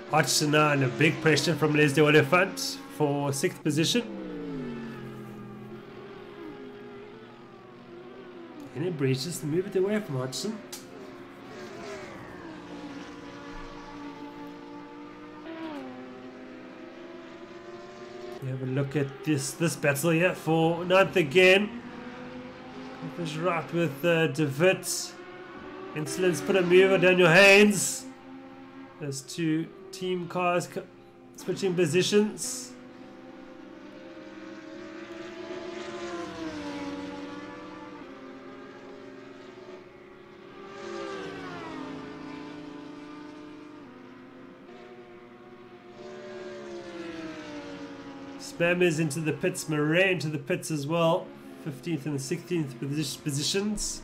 Hodgson now under big pressure from Leslie Oliphant for 6th position. And it breaches to move it away from Hodgson. You have a look at this battle here for 9th again. Is right with De Wit. Insolence put a move on Daniel Haynes. There's two team cars switching positions. Spam is into the pits, Murray into the pits as well. 15th and 16th positions.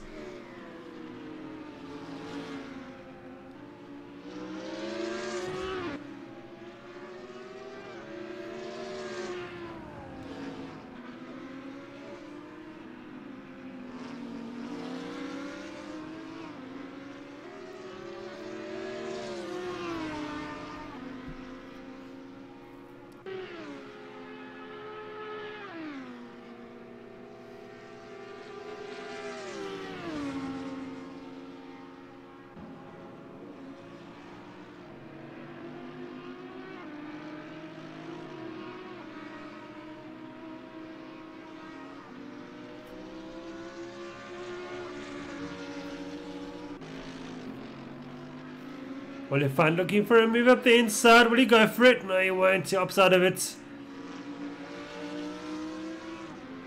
Well, if I'm looking for a move up the inside, will he go for it? No, he won't. He opts out of it.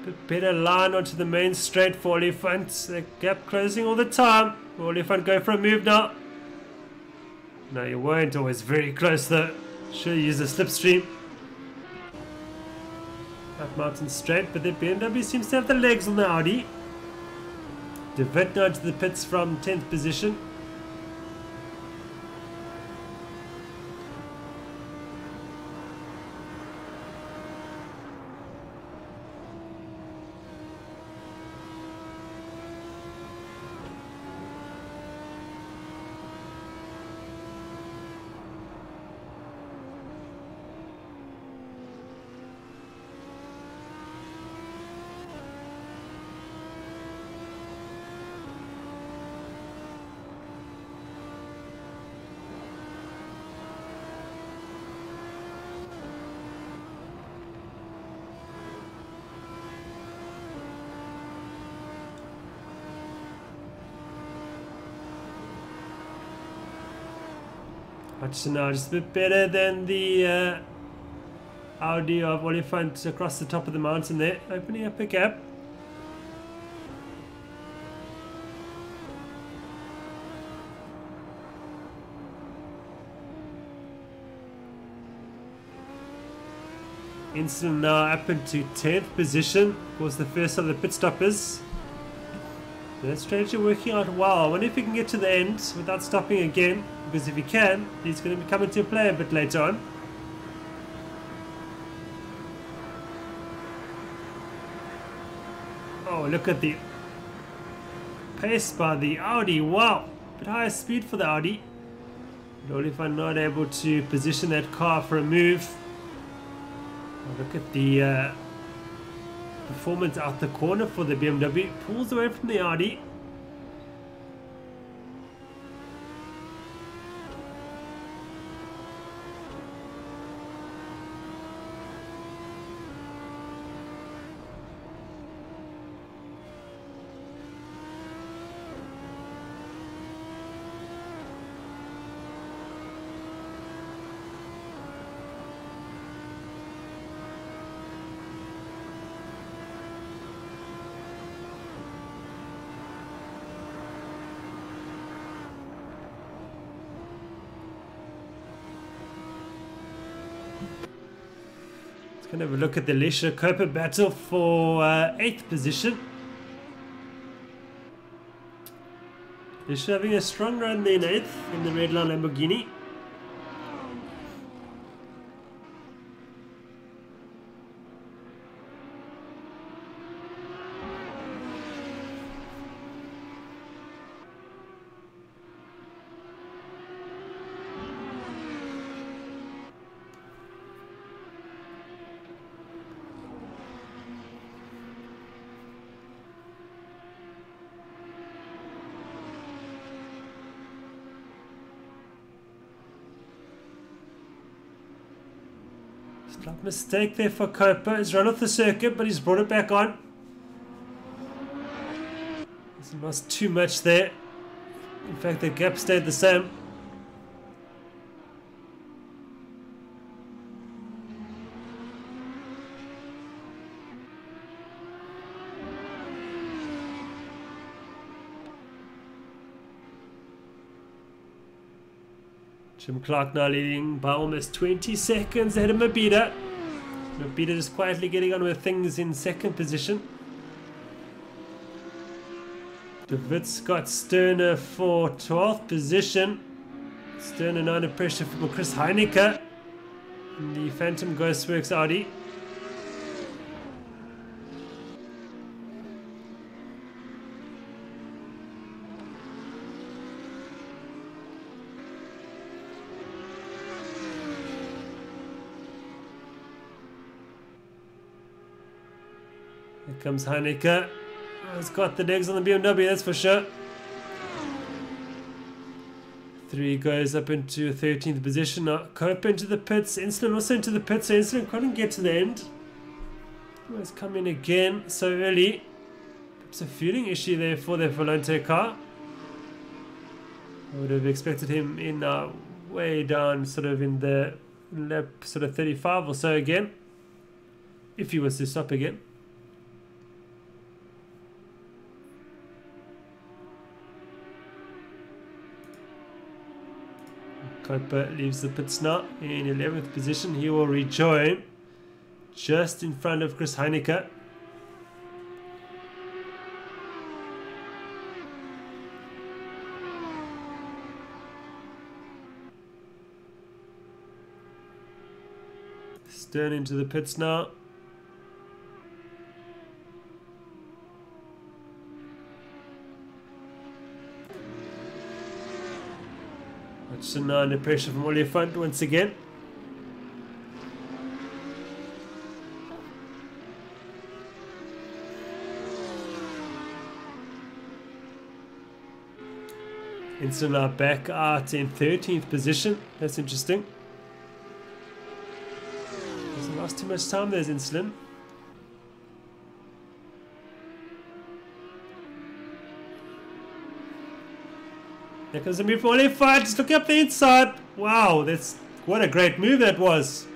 Bit better line onto the main straight for Oliphant. The gap closing all the time. Will Oliphant go for a move now? No, he won't. Always very close though. Should use the slipstream. Up mountain straight, but the BMW seems to have the legs on the Audi. De Wit now into the pits from 10th position. Much now, just a bit better than the Audi of Oliphant across the top of the mountain there, opening up a gap. Instant now up into 10th position. Of course, the first of the pit stoppers. That strategy working out well. I wonder if he can get to the end without stopping again. Because if he can, he's going to be coming to play a bit later on. Oh, look at the pace by the Audi. Wow, a bit higher speed for the Audi. But only if I'm not able to position that car for a move. Oh, look at the performance out the corner for the BMW. Pulls away from the Audi. Going to have a look at the Leisure Copa battle for 8th position. Leisure having a strong run there in 8th in the red line Lamborghini. Slight mistake there for Copa. He's run off the circuit, but he's brought it back on. Hasn't lost too much there. In fact, the gap stayed the same. Jim Clark now leading by almost 20 seconds ahead of Mabida. Mabida just quietly getting on with things in second position. DeWitt's got Sterner for 12th position. Sterner now under pressure from Chris Heineke in the Phantom Ghostworks Audi. Here comes Heineke. He's got the legs on the BMW, that's for sure. 3 goes up into 13th position. Now Cope into the pits. Insulin also into the pits, so Insulin couldn't get to the end. He's come in again so early. It's a fueling issue there for the Volante car. I would have expected him in way down, sort of in the lap sort of 35 or so again, if he was to stop again. Coper leaves the pits now in 11th position. He will rejoin just in front of Chris Heineke. Stern into the pits now. So now under pressure from Oliphant once again. Insulin now back out in 13th position. That's interesting. Hasn't lost too much time, there's Insulin. There comes the move for Oliphant. Just look up the inside. Wow, that's what a great move that was.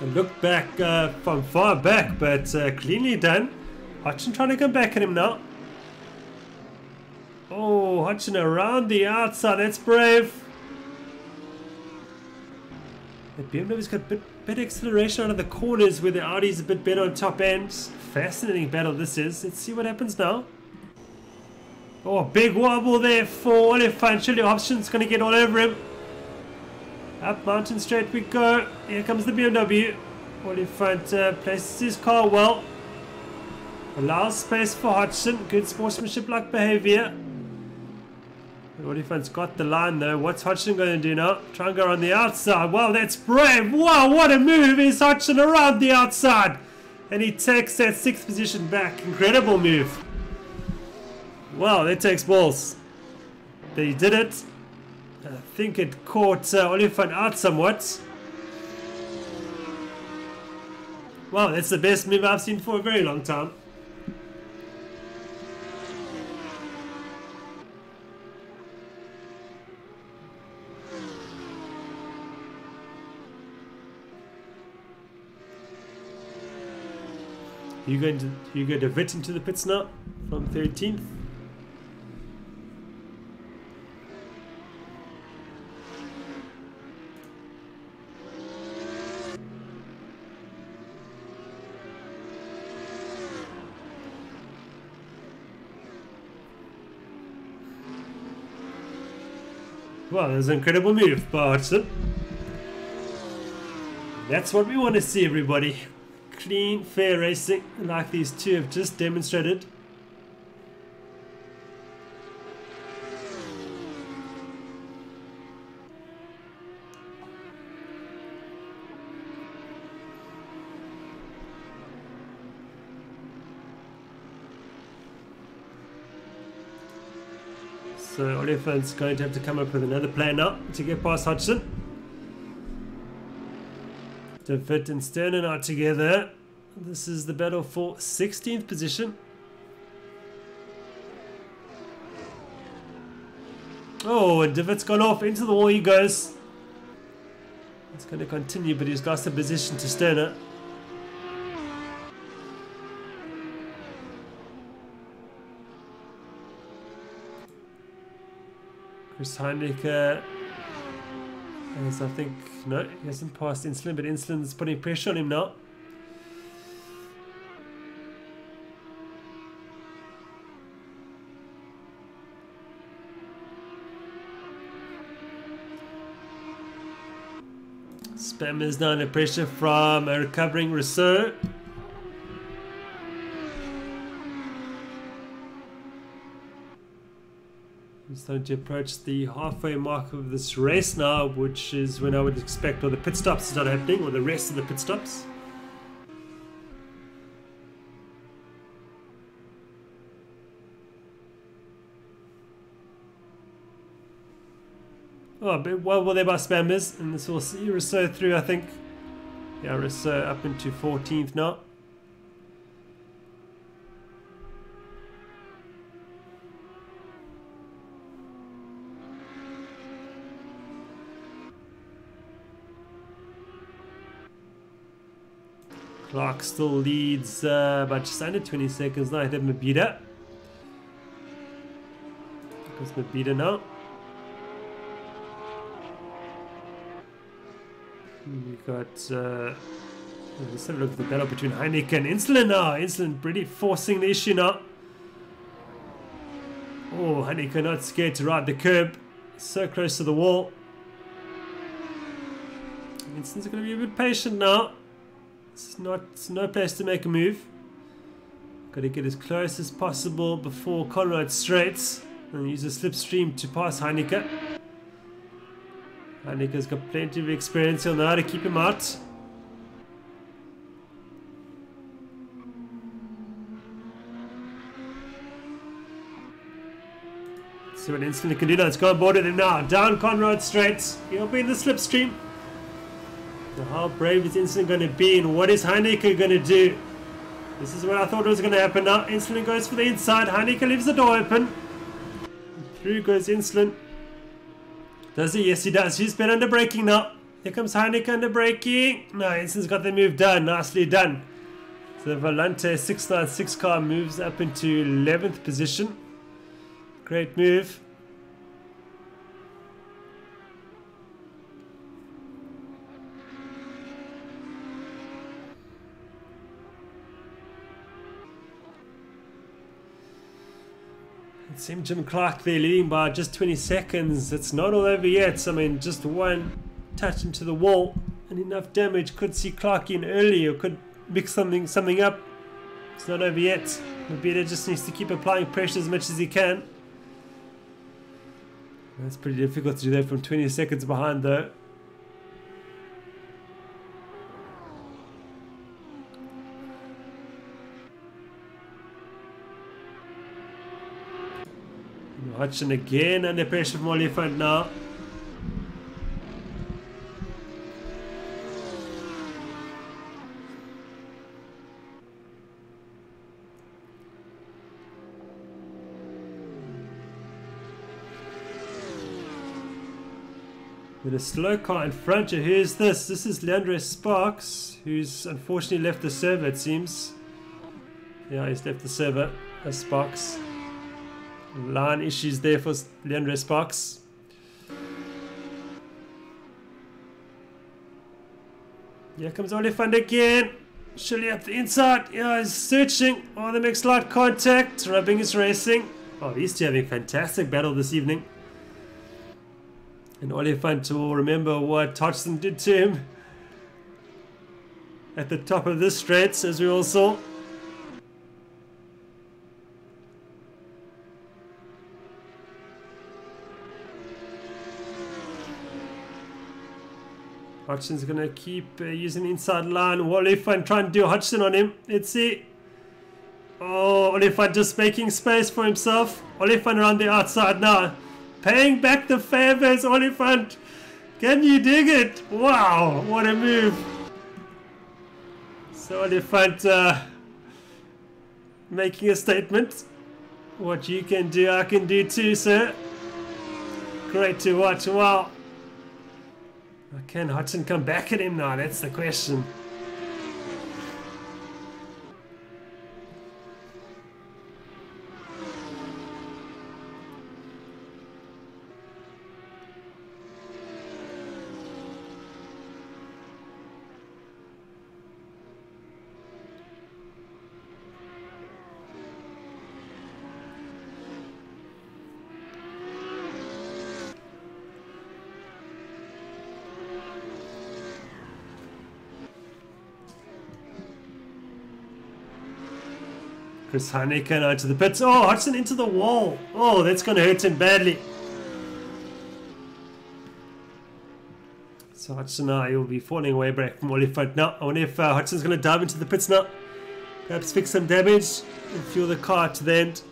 I looked back from far back, but cleanly done. Hodgson trying to come back at him now. Oh, Hodgson around the outside. That's brave. The BMW's got a bit acceleration out of the corners where the Audi's a bit better on top end. Fascinating battle this is. Let's see what happens now. Oh, big wobble there for Oliphant. Surely Hobson's going to get all over him. Up mountain straight we go. Here comes the BMW. Oliphant places his car well. Allows space for Hodgson. Good sportsmanship-like behavior. Oliphant's got the line though. What's Hodgson going to do now? Try and go on the outside. Wow, that's brave. Wow, what a move. Is Hodgson around the outside. And he takes that 6th position back. Incredible move. Wow, that takes balls. But he did it. I think it caught Oliphant out somewhat. Wow, that's the best move I've seen for a very long time. Hugo de Witt into the pits now from 13th. Wow, that was an incredible move by Hodgson. That's what we want to see, everybody. Clean, fair racing, like these two have just demonstrated. So Oliphant's going to have to come up with another plan now to get past Hodgson. De Witt and Sterner are together. This is the battle for 16th position. Oh, and Divot's gone off. Into the wall he goes. It's going to continue, but he's lost the position to Sterner. Chris Heineke has, I think, no, he hasn't passed Insulin, but Insulin's putting pressure on him now. Spam is now under pressure from a recovering Rousseau. We're starting to approach the halfway mark of this race now, which is when I would expect all the pit stops to start happening, or the rest of the pit stops. Oh, but well there by Spammers, and this will see Rousseau through, I think. Yeah, Rousseau up into 14th now. Clark still leads by just under 20 seconds now ahead of Mabida. Goes Mabida now. We've got, let's have a look at the battle between Heineke and Insulin now. Insulin really forcing the issue now. Oh, Heineke not scared to ride the curb. So close to the wall. Insulin's going to be a bit patient now. It's no place to make a move. Got to get as close as possible before Conrad straights. And use a slipstream to pass Heineke. Heineke's got plenty of experience. He'll know how to keep him out. See what Insulin can do now. Let's go on board with him now. Down Conrad straight. He'll be in the slipstream. Now how brave is Insulin going to be, and what is Heineke going to do? This is what I thought was going to happen now. Insulin goes for the inside. Heineke leaves the door open. Through goes Insulin. Does he? Yes, he does. He's been under braking now. Here comes Heineke under braking. No, Insulin's got the move done. Nicely done. So the Volante 696 car moves up into 11th position. Great move. Sim Jim Clark there leading by just 20 seconds. It's not all over yet. I mean, just one touch into the wall and enough damage could see Clark in early, or could mix something up. It's not over yet. Mabida just needs to keep applying pressure as much as he can. That's pretty difficult to do that from 20 seconds behind though. Hutchin again under pressure from Oliphant now. With a slow car in front of who's this? This is Leandro Sparks, who's unfortunately left the server, it seems. Yeah, he's left the server. That's Sparks. Line issues there for Leandro Sparks. Here comes Oliphant again. Surely up the inside. Yeah, he's searching. Oh, they make slight contact. Rubbing is racing. Oh, these two having a fantastic battle this evening. And Oliphant will remember what Hodgson did to him at the top of this straight, as we all saw. Hodgson's going to keep using the inside line. Oliphant trying to do Hodgson on him. Let's see. Oh, Oliphant just making space for himself. Oliphant around the outside now. Paying back the favors, Oliphant. Can you dig it? Wow, what a move. So Oliphant making a statement. What you can do, I can do too, sir. great to watch. Wow. Can Hodgson come back at him now? That's the question. Chris Heineken out to the pits. Oh, Hodgson into the wall. Oh, that's going to hurt him badly. So Hodgson now, he'll be falling away back from Oliphant now. I wonder if Hodgson's going to dive into the pits now. Perhaps fix some damage and fuel the car to the end.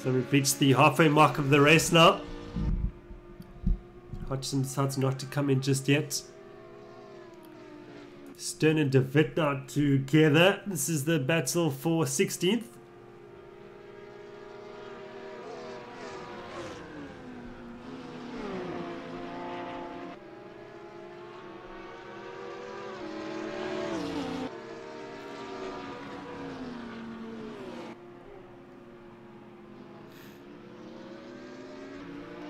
So we've reached the halfway mark of the race now. Hodgson decides not to come in just yet. Stern and De Wit now together. This is the battle for 16th.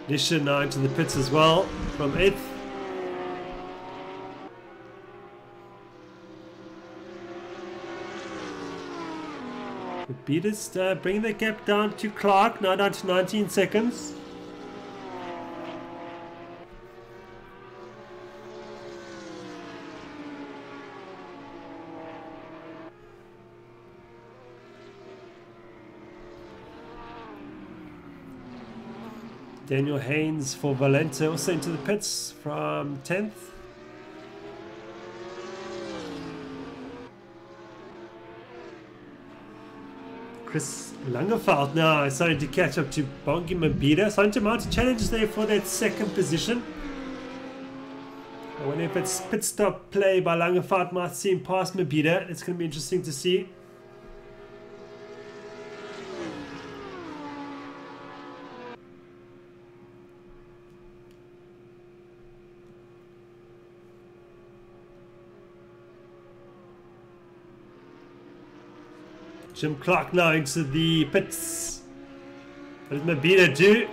Nisha now into the pits as well from 8th. The beaters bringing the gap down to Clark, now down to 19 seconds. Daniel Haynes for Valente also into the pits from 10th. Chris Langeveld now starting to catch up to Bongi Mabida. Starting to mount challenges there for that second position. I wonder if it's pit stop play by Langeveld might see him past Mabida. It's going to be interesting to see. Jim Clark now into the pits. What does Mabida do?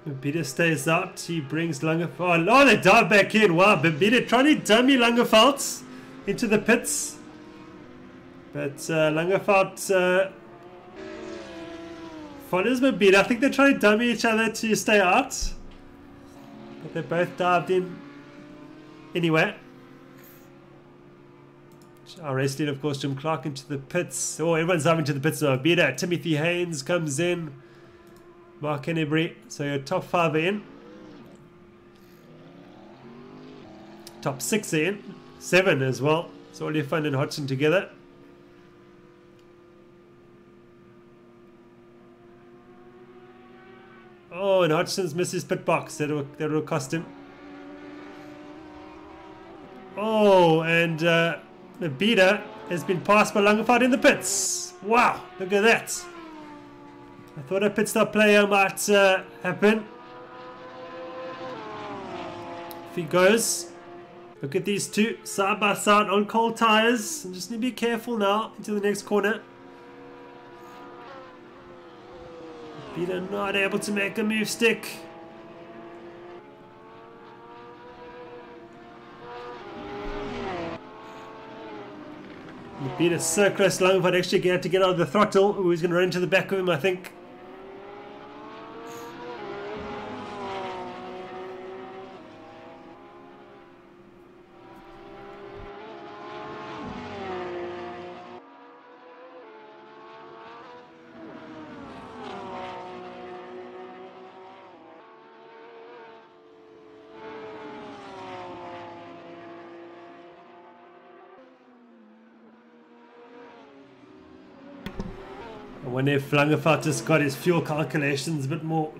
Mabida stays out. He brings Langeveld. Oh, they dive back in. Wow, Mabida trying to dummy Langeveld into the pits. But Langeveld follows Mabida. I think they're trying to dummy each other to stay out. But they both dived in anyway. Our race lead, of course, Jim Clark into the pits. Oh, everyone's diving to the pits now. Bida, Timothy Haynes comes in. Mark Hennebury. So your top 5 are in. Top 6 are in. 7 as well. So all your fun and Hodgson together. Oh, and Hodgson's missed his pit box. That'll cost him. Oh, and Mabida has been passed by Langeveld in the pits. Wow, look at that. I thought a pit stop player might happen. If he goes, look at these two side by side on cold tires. And just need to be careful now into the next corner. Mabida not able to make a move stick. Mabida so close. Langeveld actually had to get out of the throttle. Oh, he's going to run into the back of him, I think. I wonder if Langeveld just got his fuel calculations a bit more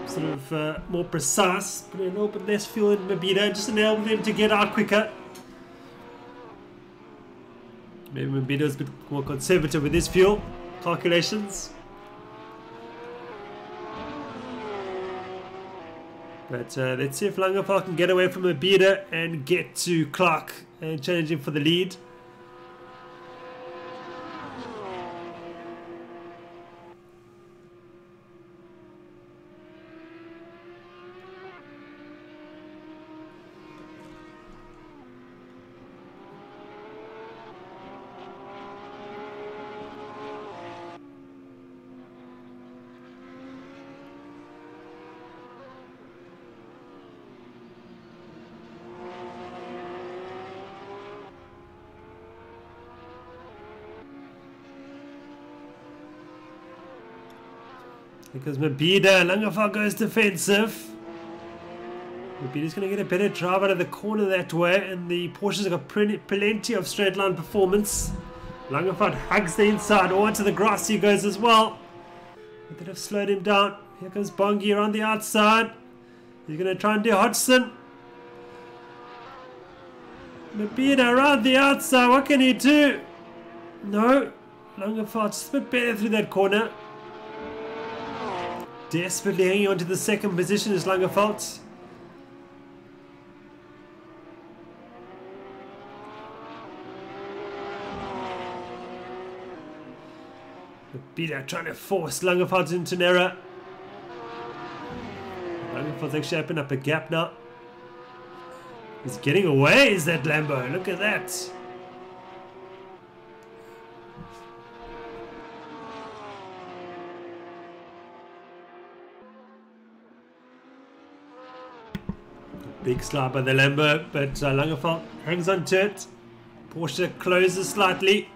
sort of more precise, put a little bit less fuel in Mabida, just enable them to get out quicker. Maybe Mabida's a bit more conservative with his fuel calculations. But let's see if Langevel can get away from Mabida and get to Clark and challenge him for the lead. Because Mabida, Langevel goes defensive. Mabida's going to get a better drive out of the corner that way, and the Porsches have got plenty of straight line performance. Langevel hugs the inside, onto the grass he goes as well. But they'd have slowed him down. Here comes Bongi around the outside. He's going to try and do Hodgson. Mabida around the outside, what can he do? No, Langevel just a bit better through that corner. Desperately hanging on to the second position is Langevel. Mabida trying to force Langevel into an error. Langevel's actually opened up a gap now. He's getting away, is that Lambo? Look at that. Big slide by the Lambo, but Langevel hangs on to it. Porsche closes slightly.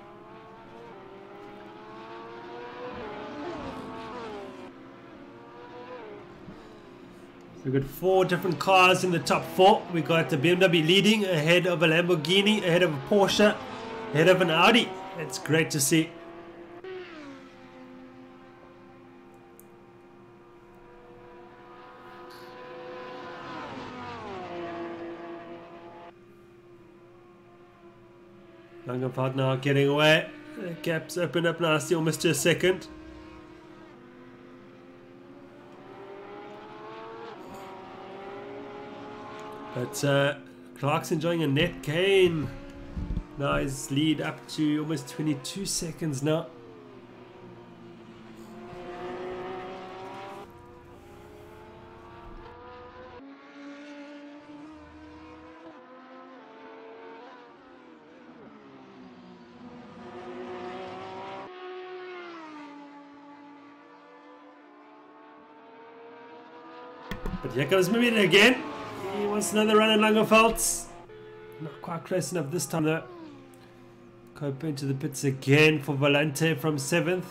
So we've got 4 different cars in the top 4. We've got the BMW leading ahead of a Lamborghini, ahead of a Porsche, ahead of an Audi. It's great to see. Langevel now getting away. The gap's opened up nicely, almost to a second. But Clark's enjoying a net gain. Now his lead up to almost 22 seconds now. But here comes Mabida again. He wants another run at Langevel. Not quite close enough this time though. Cope into the pits again for Valente from 7th.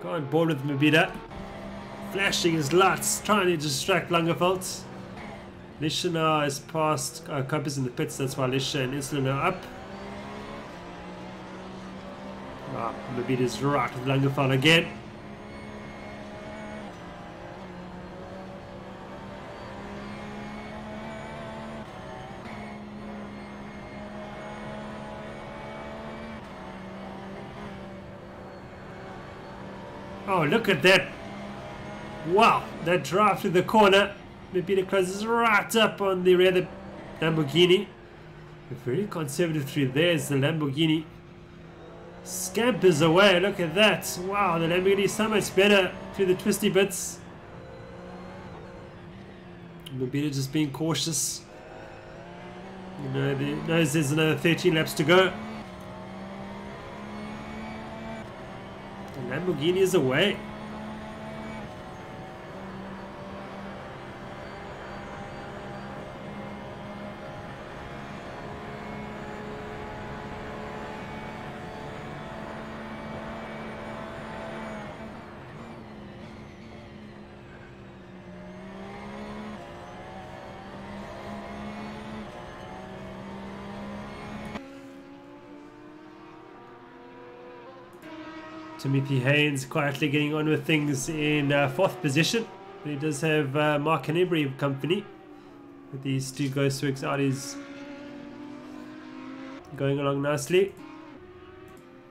Go on board with Mabida. Flashing his lights, trying to distract Langevel. Lisha now has passed Cope is in the pits, that's why Lisha and Insulin are up. Mabida's right with Langevel again. Oh, look at that. Wow, that drive through the corner. Mabida closes right up on the rear of the Lamborghini. Very conservative through there is the Lamborghini. Scampers away, look at that. Wow, the Lamborghini is so much better through the twisty bits. Mabida just being cautious. You know, he knows there's another 13 laps to go. The Lamborghini is away. Timothy Haynes quietly getting on with things in 4th position. But he does have Mark Canterbury company. With these 2 Ghost Works Audis going along nicely.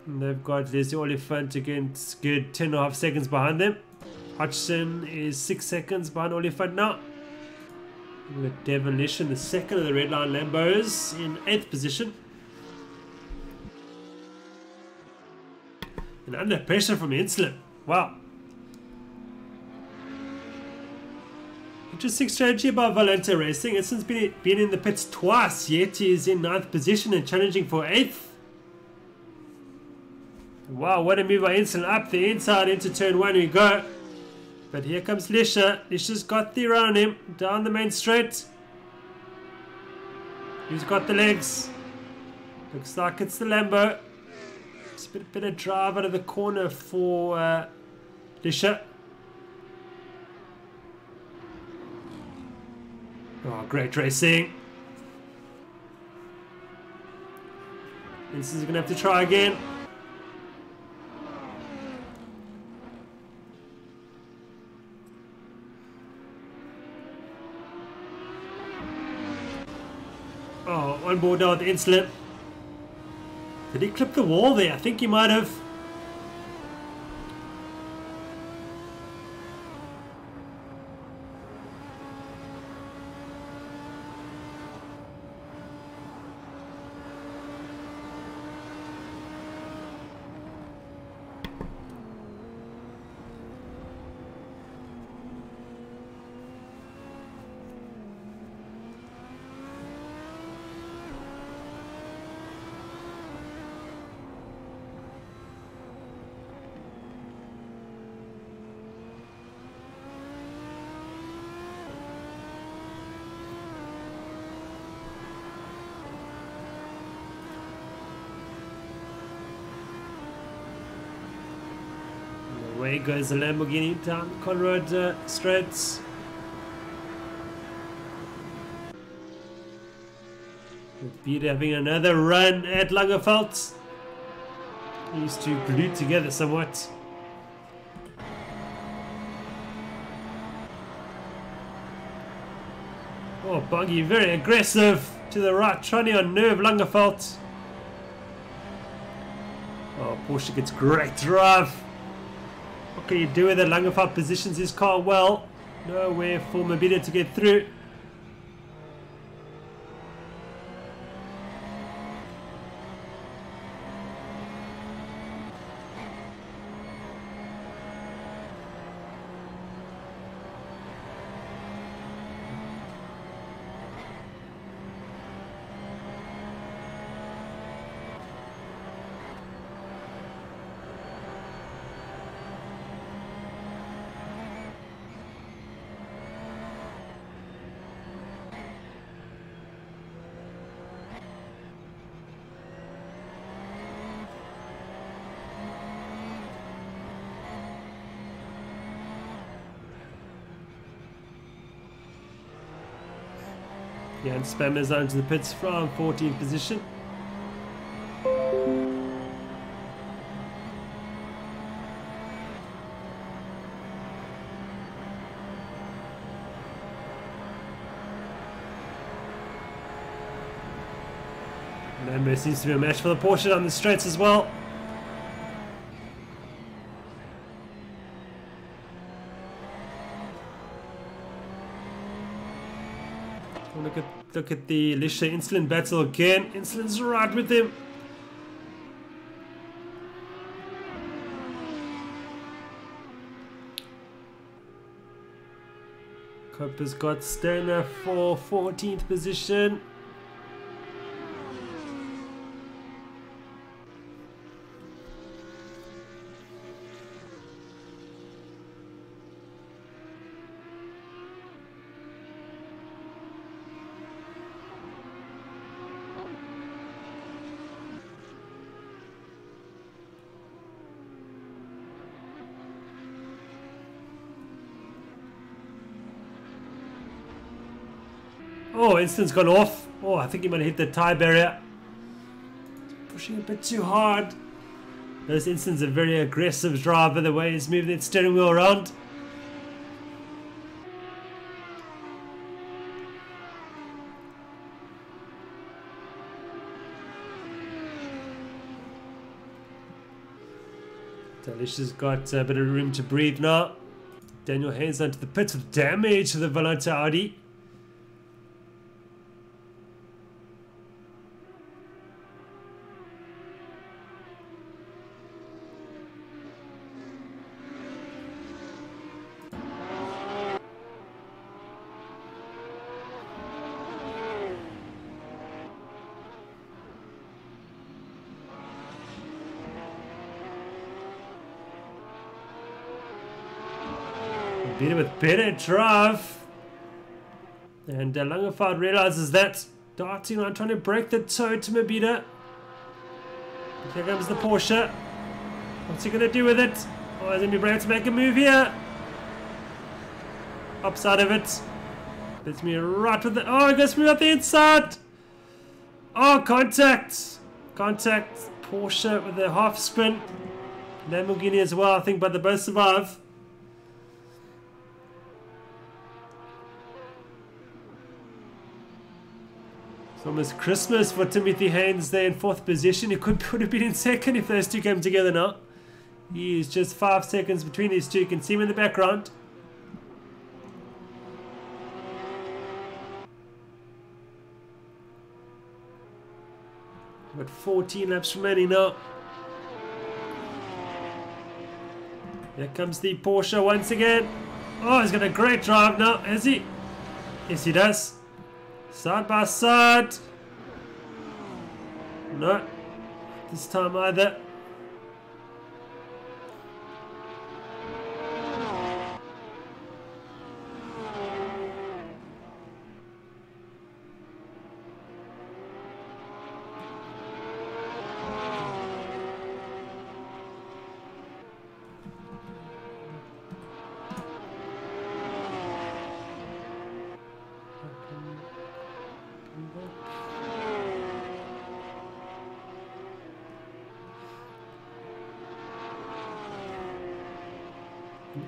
And they've got Leslie Oliphant against good 10.5 seconds behind them. Hodgson is 6 seconds behind Oliphant now. We've got Devon Lish in the 2nd of the Red Line Lambos in 8th position. And under pressure from Insulin. Wow. Interesting strategy by Valente Racing. Insulin's been in the pits twice, yet he is in 9th position and challenging for 8th. Wow, what a move by Insulin. Up the inside into turn 1 we go. But here comes Lisha. Lisha's got the run on him. Down the main straight. He's got the legs. Looks like it's the Lambo. Just a bit of drive out of the corner for Lisha. Oh, great racing. Insulin's going to have to try again. Oh, on board now with Insulin. Did he clip the wall there? I think he might have. Away goes the Lamborghini down Conrad Straits. With Peter having another run at Langerveld. These two glued together somewhat. Oh, Buggy very aggressive to the right, trying to unnerve Langerveld. Oh, Porsche gets great drive. What can you do with it? Langerveld positions his car well. Nowhere for Mabida to get through. Yeah, and Spammers onto the pits from 14th position. Lambo seems to be a match for the Porsche on the straights as well. Look at the Lisha Insulin battle again. Insulin's right with him. Copper's got Stoner for 14th position. Oh, Insulin's gone off. Oh, I think he might have hit the tyre barrier. Pushing a bit too hard. Those instants a very aggressive driver, the way he's moving that steering wheel around. Alicia's got a bit of room to breathe now. Daniel Haynes onto the pits with damage to the Volante Audi. Beat it with better drive. And Langevaart realizes that. Darting on, trying to break the toe to Mabita. Here comes the Porsche. What's he going to do with it? Oh, he's going to be brave to make a move here. Upside of it. Let's me right with the... Oh, he goes me out the inside. Oh, contact. Contact. Porsche with a half spin. Lamborghini as well, I think, but they both survive. It's almost Christmas for Timothy Haynes there in 4th position. He would have been in 2nd if those two came together now. He is just 5 seconds between these two. You can see him in the background. Got 14 laps remaining now. Here comes the Porsche once again. Oh, he's got a great drive now, has he? Yes, he does. Side by side. No. This time either.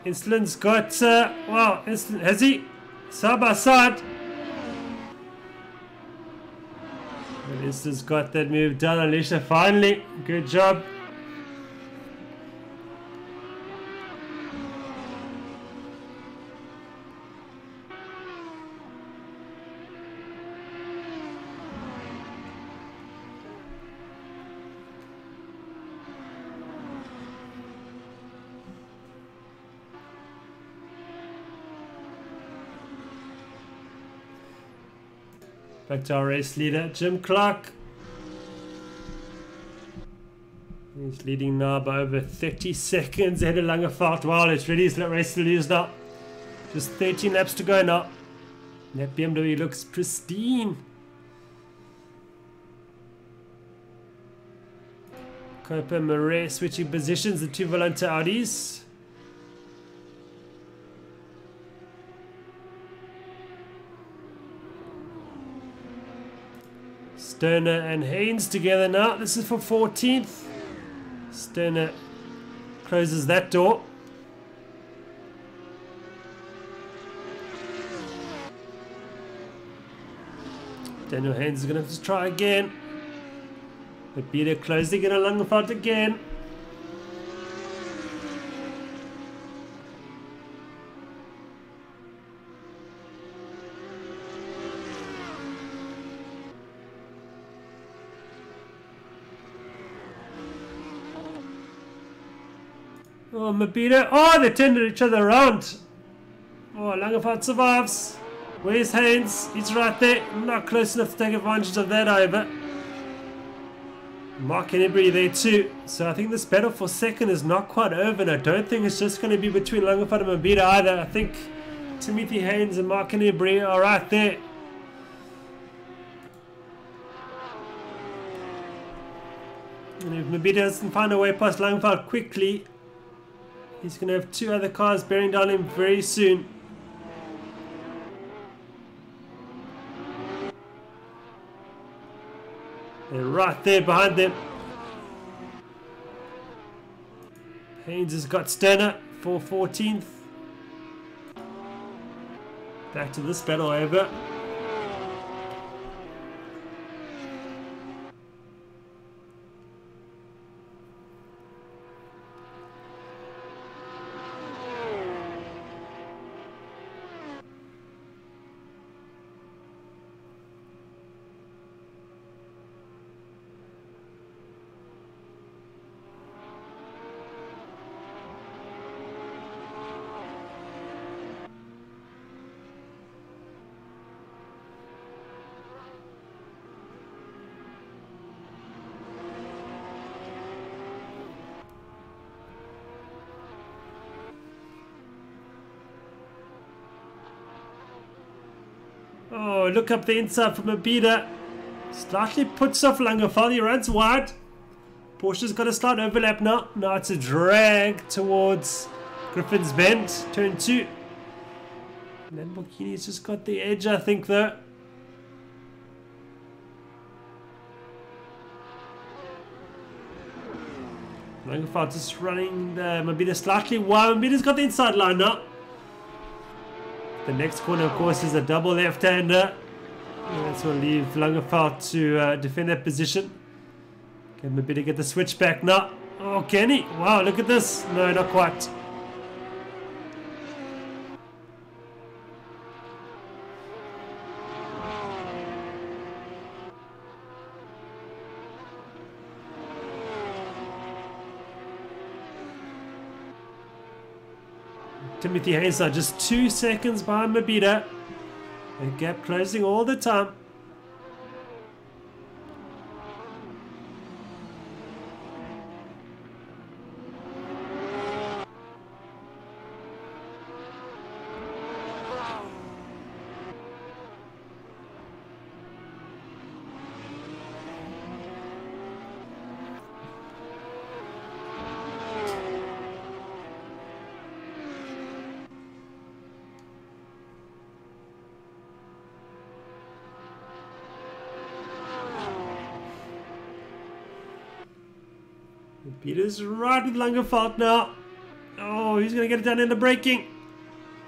Insland's got, wow, Insland, has he? Side by side. And Insland's got that move done, Alicia, finally. Good job. Back to our race leader, Jim Clark. He's leading now by over 30 seconds ahead of Langevaart. Wow, it's really his race to lose now. Just 13 laps to go now. That BMW looks pristine. Copa and Marais switching positions, the two Volante Audis. Sterner and Haynes together now. This is for 14th. Sterner closes that door. Daniel Haynes is going to have to try again. But Peter closing it along the front again. Oh, Mabita. Oh, they turned each other around. Oh, Langevaart survives. Where's Haynes? He's right there. Not close enough to take advantage of that over. Mark Hennebury there too. So I think this battle for 2nd is not quite over. And I don't think it's just going to be between Langevaart and Mabita either. I think Timothy Haynes and Mark Hennebury are right there. And if Mabita doesn't find a way past Langevaart quickly, he's going to have 2 other cars bearing down him very soon. They're right there behind them. Haynes has got Stenner for 14th. Back to this battle, however. Oh, look up the inside from Mabida. Slightly puts off Langefeld. He runs wide. Porsche's got a slight overlap now. Now it's a drag towards Griffin's Bend. Turn 2. Lamborghini's just got the edge, I think, though. Langefeld just running the Mabida slightly wide. Mabida's got the inside line now. The next corner, of course, is a double left-hander. That's what will leave Langefeld to defend that position. Can Mabida get the switch back now? Oh, can he? Wow, look at this. No, not quite. Timothy Haynes are just 2 seconds behind Mabida. The gap closing all the time. Peter's right with Langefeld now. Oh, he's going to get it done in the braking.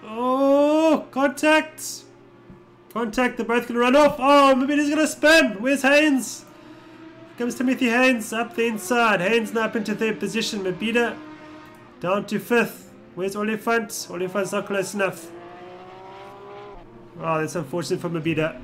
Oh, contact. Contact, they're both going to run off. Oh, Mabita's going to spin. Where's Haynes? Here comes Timothy Haynes up the inside. Haynes now up into 3rd position. Mabita down to 5th. Where's Oliphant? Oliphant's not close enough. Oh, that's unfortunate for Mabita.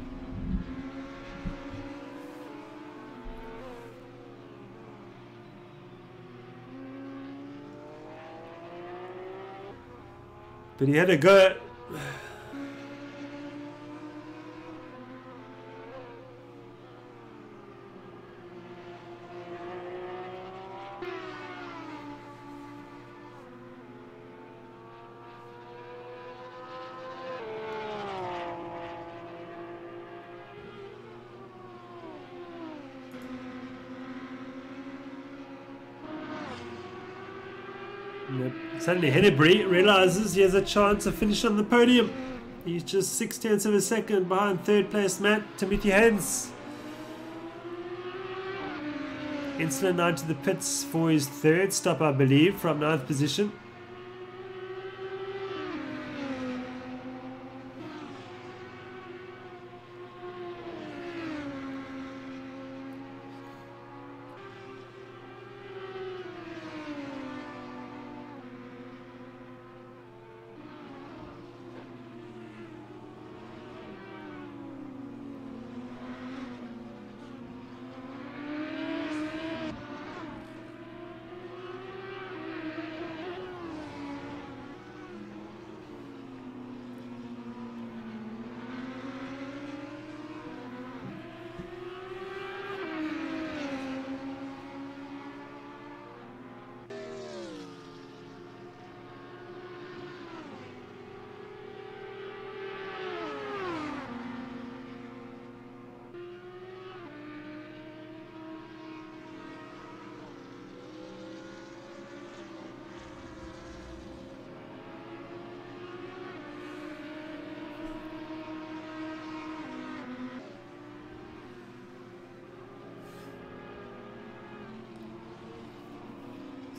But he had a go. Suddenly Hennebury realizes he has a chance of finishing on the podium. He's just 0.6 of a second behind 3rd place Matt Timothy Haynes. Insular now to the pits for his 3rd stop, I believe, from 9th position.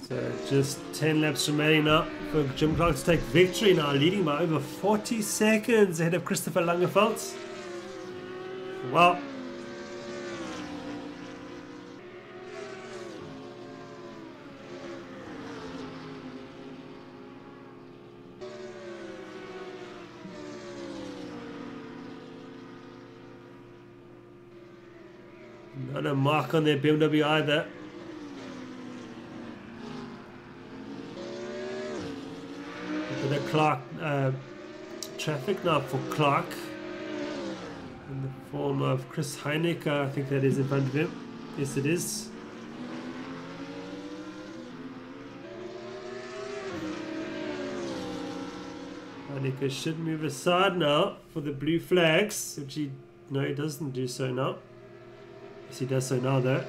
So just 10 laps remaining now for Jim Clark to take victory now, leading by over 40 seconds ahead of Christopher Langerfeld. Wow. Not a mark on their BMW either. Look at the Clark traffic now for Clark in the form of Chris Heineck. I think that is in front of him. Yes, it is. Heineck should move aside now for the blue flags, which he doesn't do so now. Yes, he does so now though.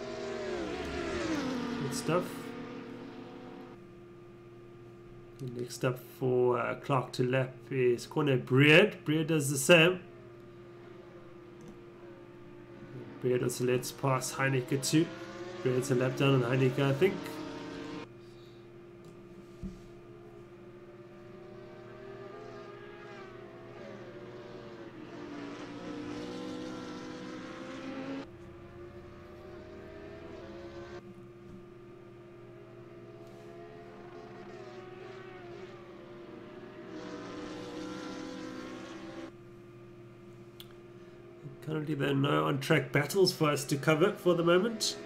Good stuff. Next up for Clark to lap is Corner Breed. Breed does the same. Breed also lets pass Heineke too. Breed's a lap down on Heineke, I think. Currently there are no on-track battles for us to cover for the moment.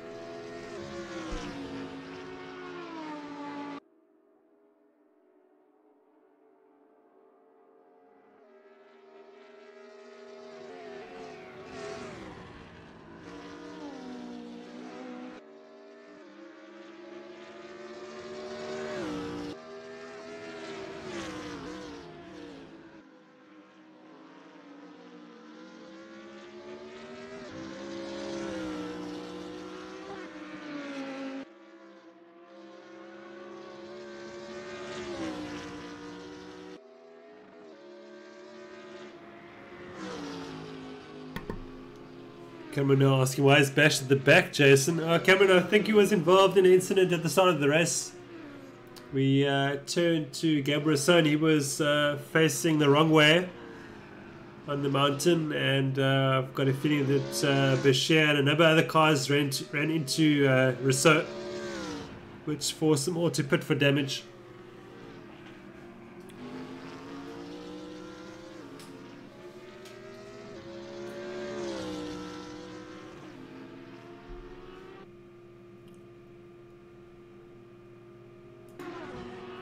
Cameron now asking, why is Bash at the back, Jason? Cameron, I think he was involved in an incident at the start of the race. We turned to Gabriel Son. He was facing the wrong way on the mountain, and I've got a feeling that Bashir and a number of other cars ran into Rousseau, which forced them all to pit for damage.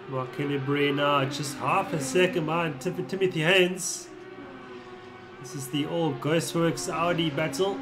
Mark Kennedy now just half a second behind Timothy Haynes. This is the all Ghostworks Audi battle.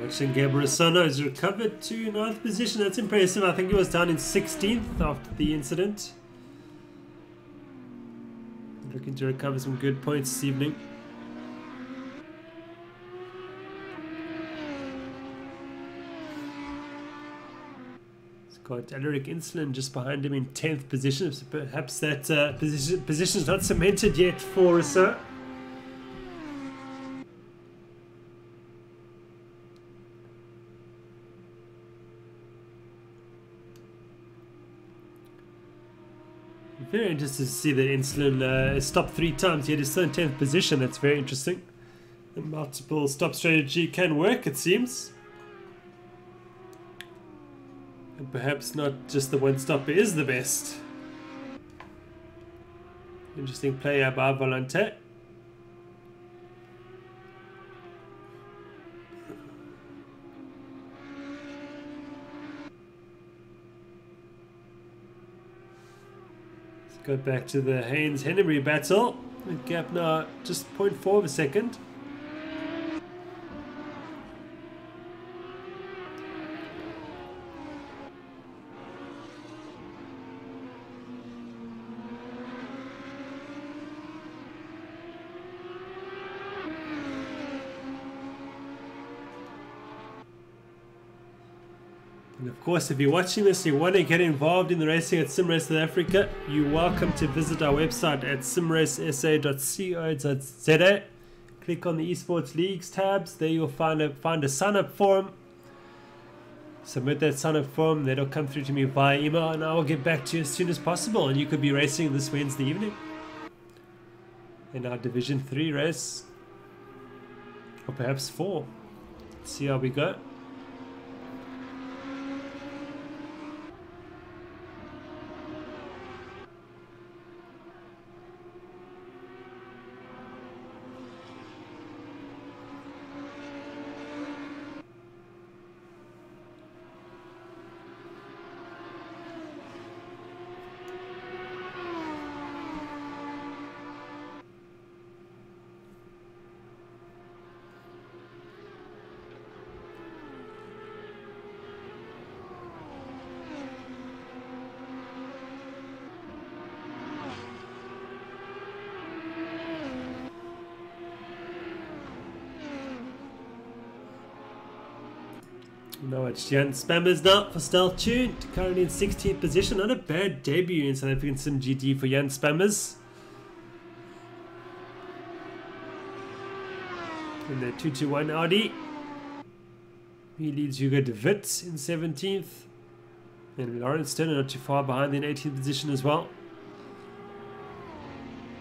Watching Gabriel Sono has recovered to 9th position. That's impressive. I think he was down in 16th after the incident. Looking to recover some good points this evening. He's got Alaric Insulin just behind him in 10th position. So perhaps that position is not cemented yet for Rousseau. Very interested to see that Insulin stopped 3 times, yet is still in 10th position. That's very interesting. The multiple stop strategy can work, it seems. And perhaps not just the one stopper is the best. Interesting play up by Volante. Let's go back to the Haynes-Hennery battle. The gap now just 0.4 of a second. And of course, if you're watching this, you want to get involved in the racing at SimRace South Africa, you're welcome to visit our website at simracesa.co.za. Click on the Esports Leagues tabs. There you'll find a sign-up form. Submit that sign-up form. That'll come through to me via email, and I will get back to you as soon as possible. And you could be racing this Wednesday evening in our Division 3 race, or perhaps 4. Let's see how we go. No, it's Jan Spammers now for Stealth Tune, currently in 16th position. Not a bad debut in South African simGT for Jan Spammers. In the 221 Audi. He leads Hugo de Wit in 17th. And Lawrence Turner not too far behind in 18th position as well.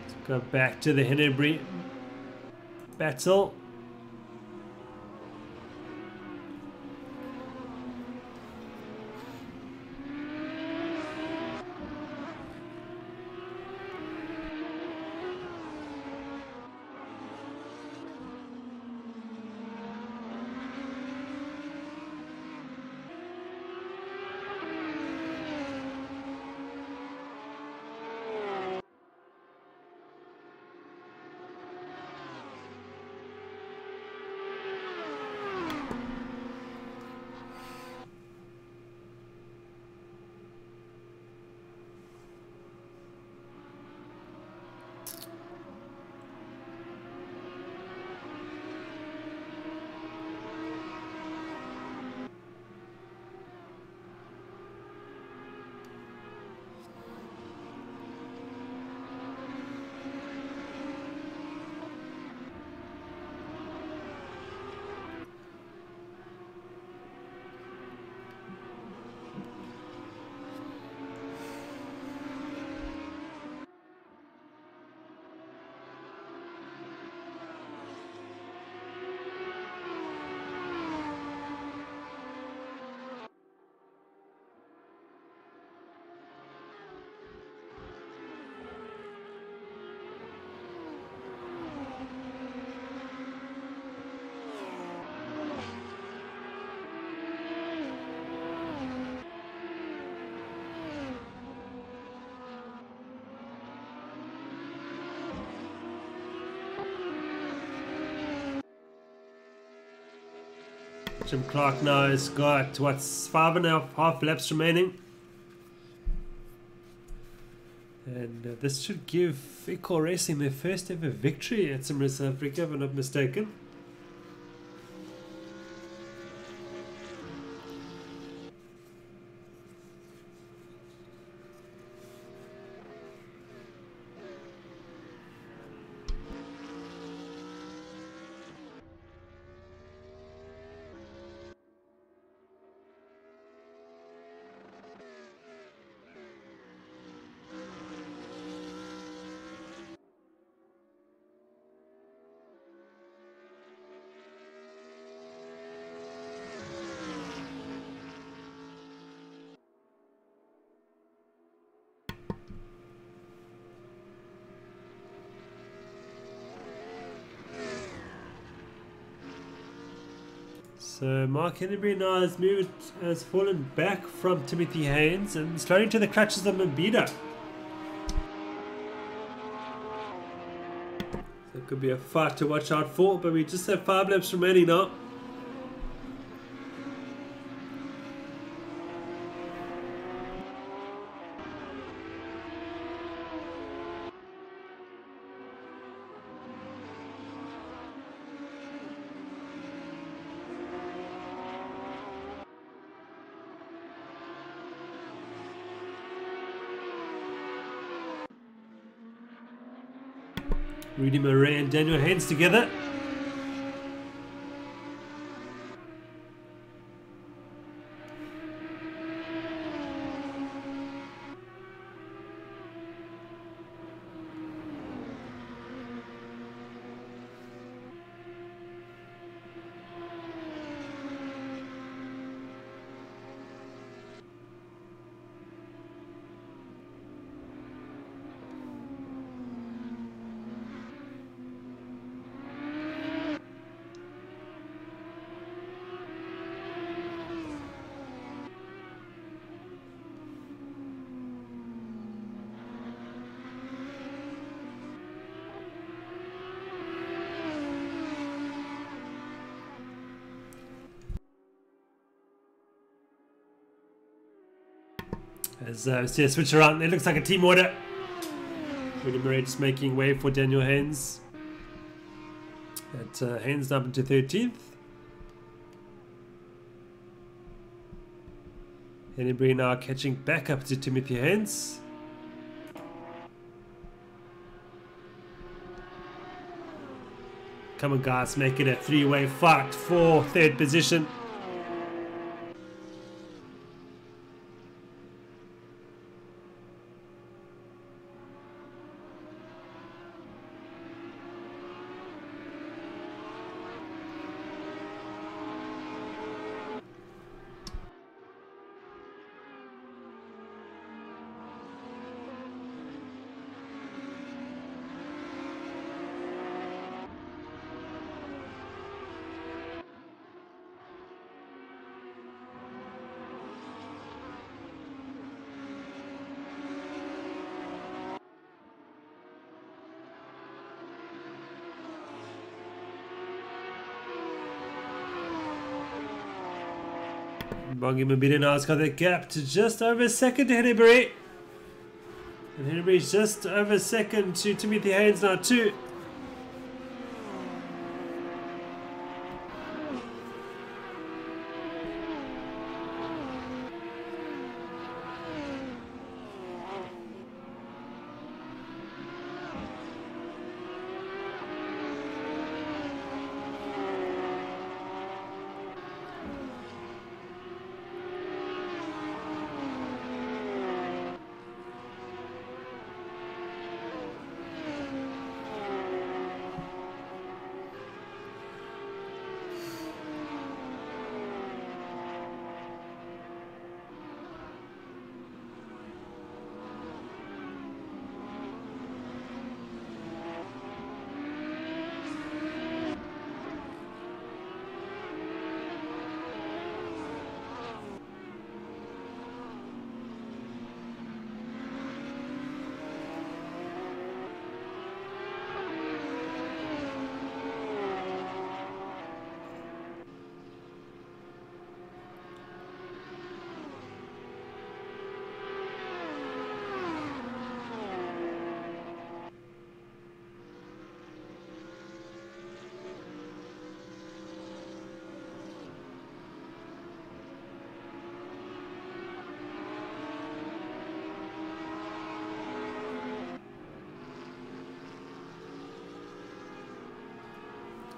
Let's go back to the Hennery battle. Jim Clark now has got, what's 5.5 laps remaining. And this should give Equal Racing their first ever victory at SimRace South Africa, if I'm not mistaken. So Mark Henneberry now has fallen back from Timothy Haynes and slowing to the clutches of Mabida. So it could be a fight to watch out for, but we just have 5 laps remaining now. Rudy Murray and Daniel Haynes together. As we see a switch around, it looks like a team order. Rudy Murray just making way for Daniel Haynes. Haynes up into 13th. Henneberry now catching back up to Timothy Haynes. Come on guys, make it a 3-way fight for 3rd position. Bongi Mabida now has got the gap to just over a second to Henneberry. And Henneberry's just over a second to Timothy Haynes now too.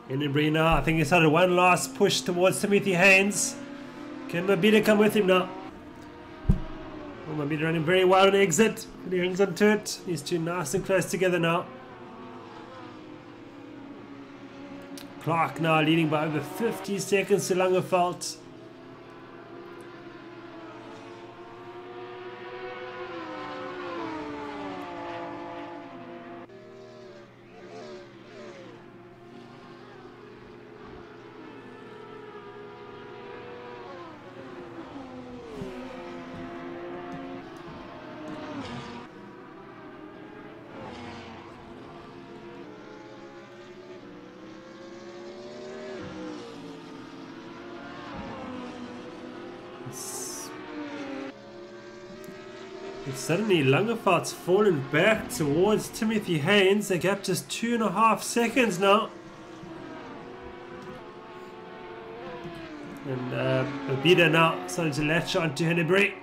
Henneberry now, I think he's had one last push towards Timothy Haynes. Can Mabida come with him now? Oh, Mabida running very well on the exit. And he hangs onto it. These two nice and close together now. Clark now leading by over 50 seconds to Langerfeldt. It's suddenly Langevaart's fallen back towards Timothy Haynes. The gap just 2.5 seconds now. And Abida now starting to latch on to Hennebury.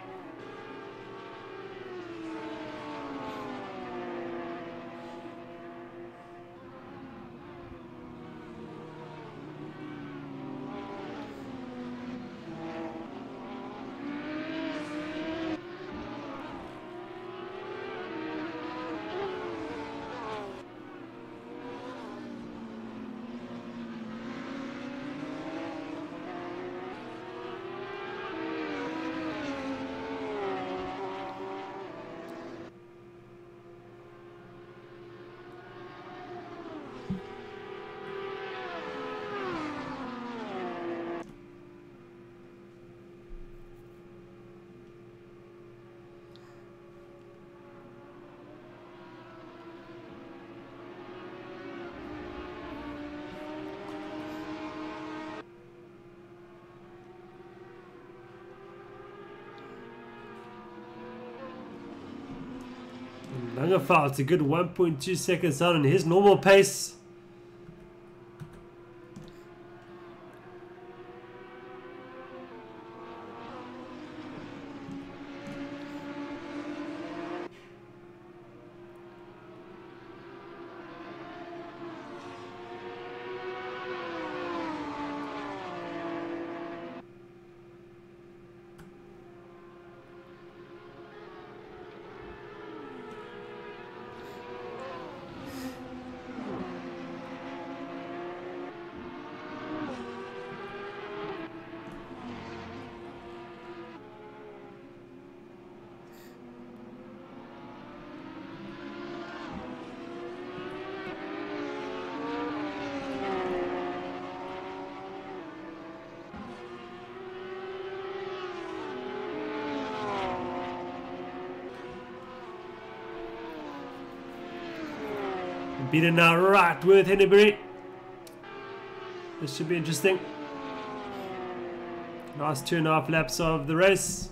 Langevaart's a good 1.2 seconds out on his normal pace. Beaten now right with Hennebury. This should be interesting. Last 2.5 laps of the race.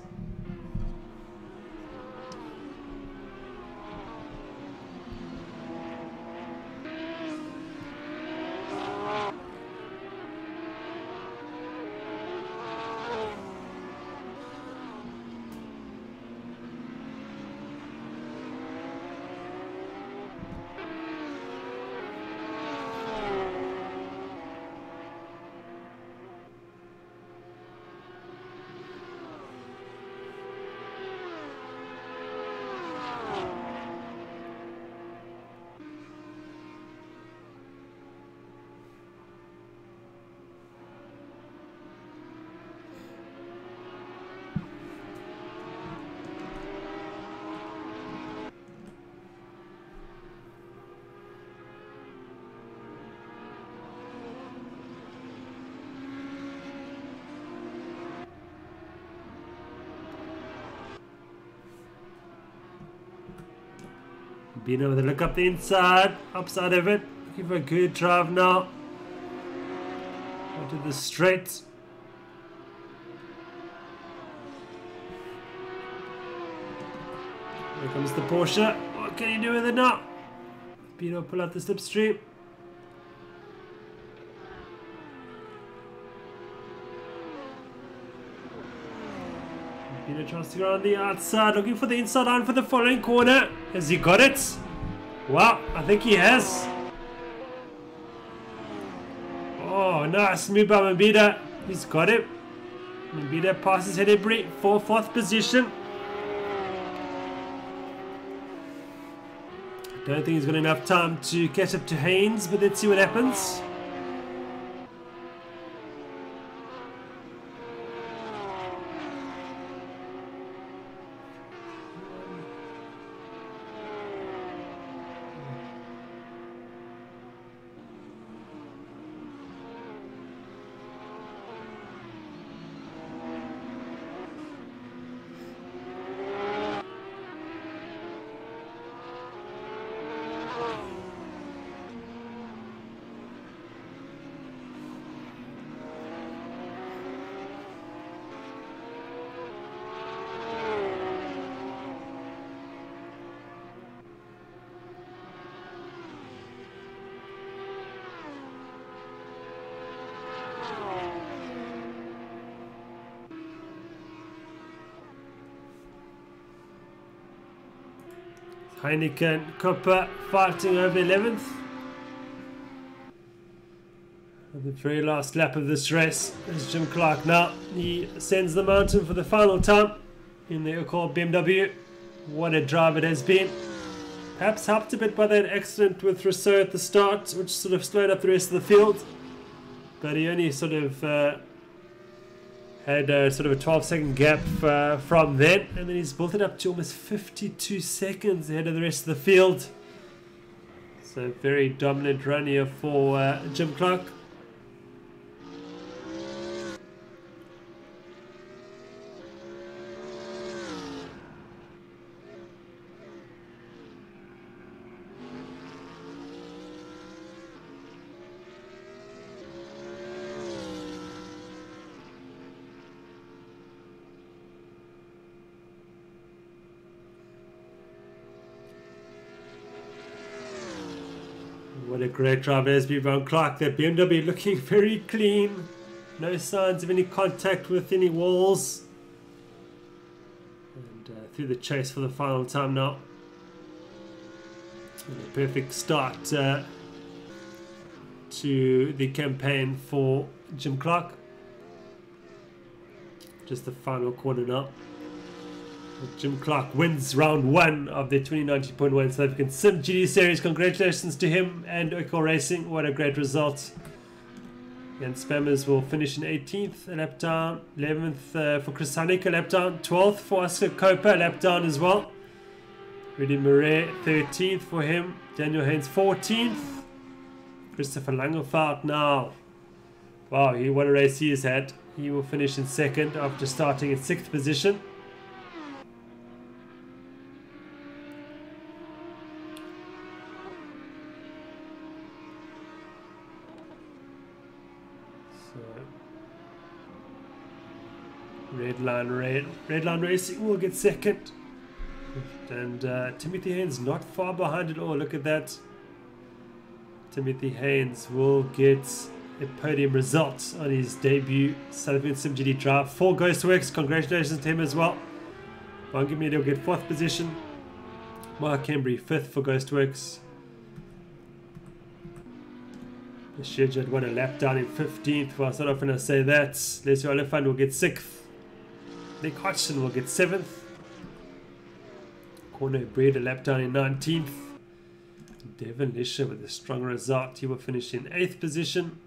Bino with a look up the inside, upside of it, looking for a good drive now. Onto the straight. Here comes the Porsche. What can you do with it now? Bino pull out the slipstream. Bino tries to go on the outside, looking for the inside line for the following corner. Has he got it? Wow, I think he has. Oh, nice move by Mabida. He's got it. Mabida passes Hennebury for 4th position. Don't think he's got enough time to catch up to Haynes, but let's see what happens. Heineken Copper fighting over 11th. On the very last lap of this race is Jim Clark now. He ascends the mountain for the final time in the called BMW. What a drive it has been. Perhaps helped a bit by that accident with Rousseau at the start, which sort of slowed up the rest of the field. But he only sort of had sort of a 12-second gap from then, and then he's built it up to almost 52 seconds ahead of the rest of the field. So very dominant run here for Jim Clark. What a great drive it has been from Clark. That BMW looking very clean. No signs of any contact with any walls. And through the chase for the final time now. And a perfect start to the campaign for Jim Clark. Just the final corner now. Jim Clark wins round 1 of the 2019.1 South African simGT series. Congratulations to him and Oikor Racing. What a great result. And Spammers will finish in 18th, a lap down. 11th for Chris Heineken, a lap down. 12th for Oscar Copa, a lap down as well. Rudy Murray, 13th for him. Daniel Haynes, 14th. Christopher Langerfeld now. Wow, what a race he has had. He will finish in 2nd after starting in 6th position. Redline Racing will get 2nd, and Timothy Haynes not far behind at all. Look at that. Timothy Haynes will get a podium result on his debut South African simGT drive for Ghostworks. Congratulations to him as well. Wangamedi will get 4th position. Mark Embry 5th for Ghostworks. Shedjad won a lap down in 15th. Well, I was not often to say that. Leslie Oliphant will get 6th. Nick Hodgson will get 7th. Corner Breed a lap down in 19th. Devon Lisher with a strong result. He will finish in 8th position.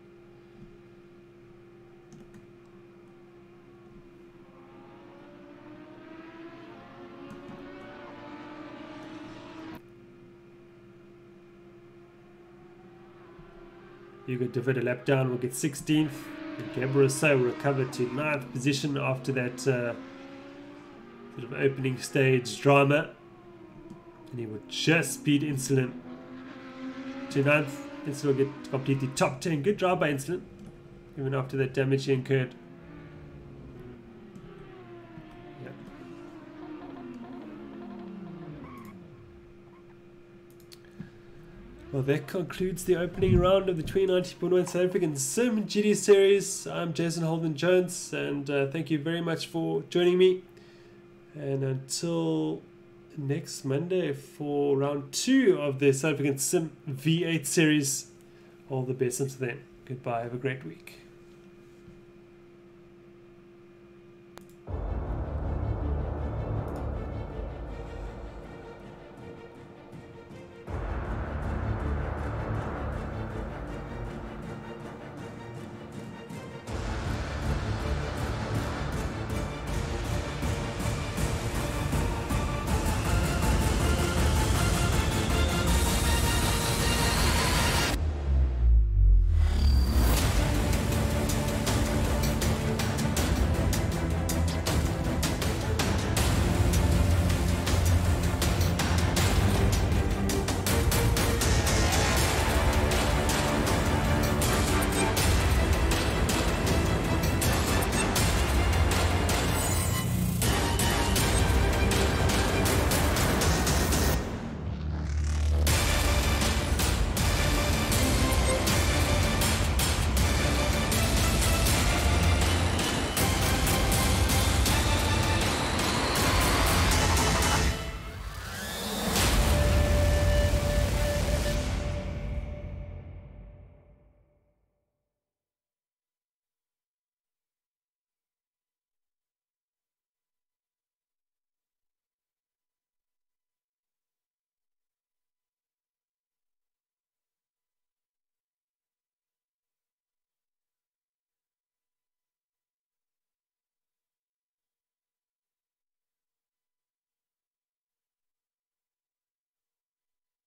Hugo David a lap down will get 16th. And Gabriel Rousseau will recover to 9th position after that sort of opening stage drama. And he will just beat Insulin to 9th. Insulin will get completely top 10. Good job by Insulin, even after that damage he incurred. Yeah. Well, that concludes the opening round of the 2019.1 South African simGT series. I'm Jason Holden-Jones, and thank you very much for joining me. And until next Monday for round 2 of the South African Sim V8 series, all the best until then. Goodbye, have a great week.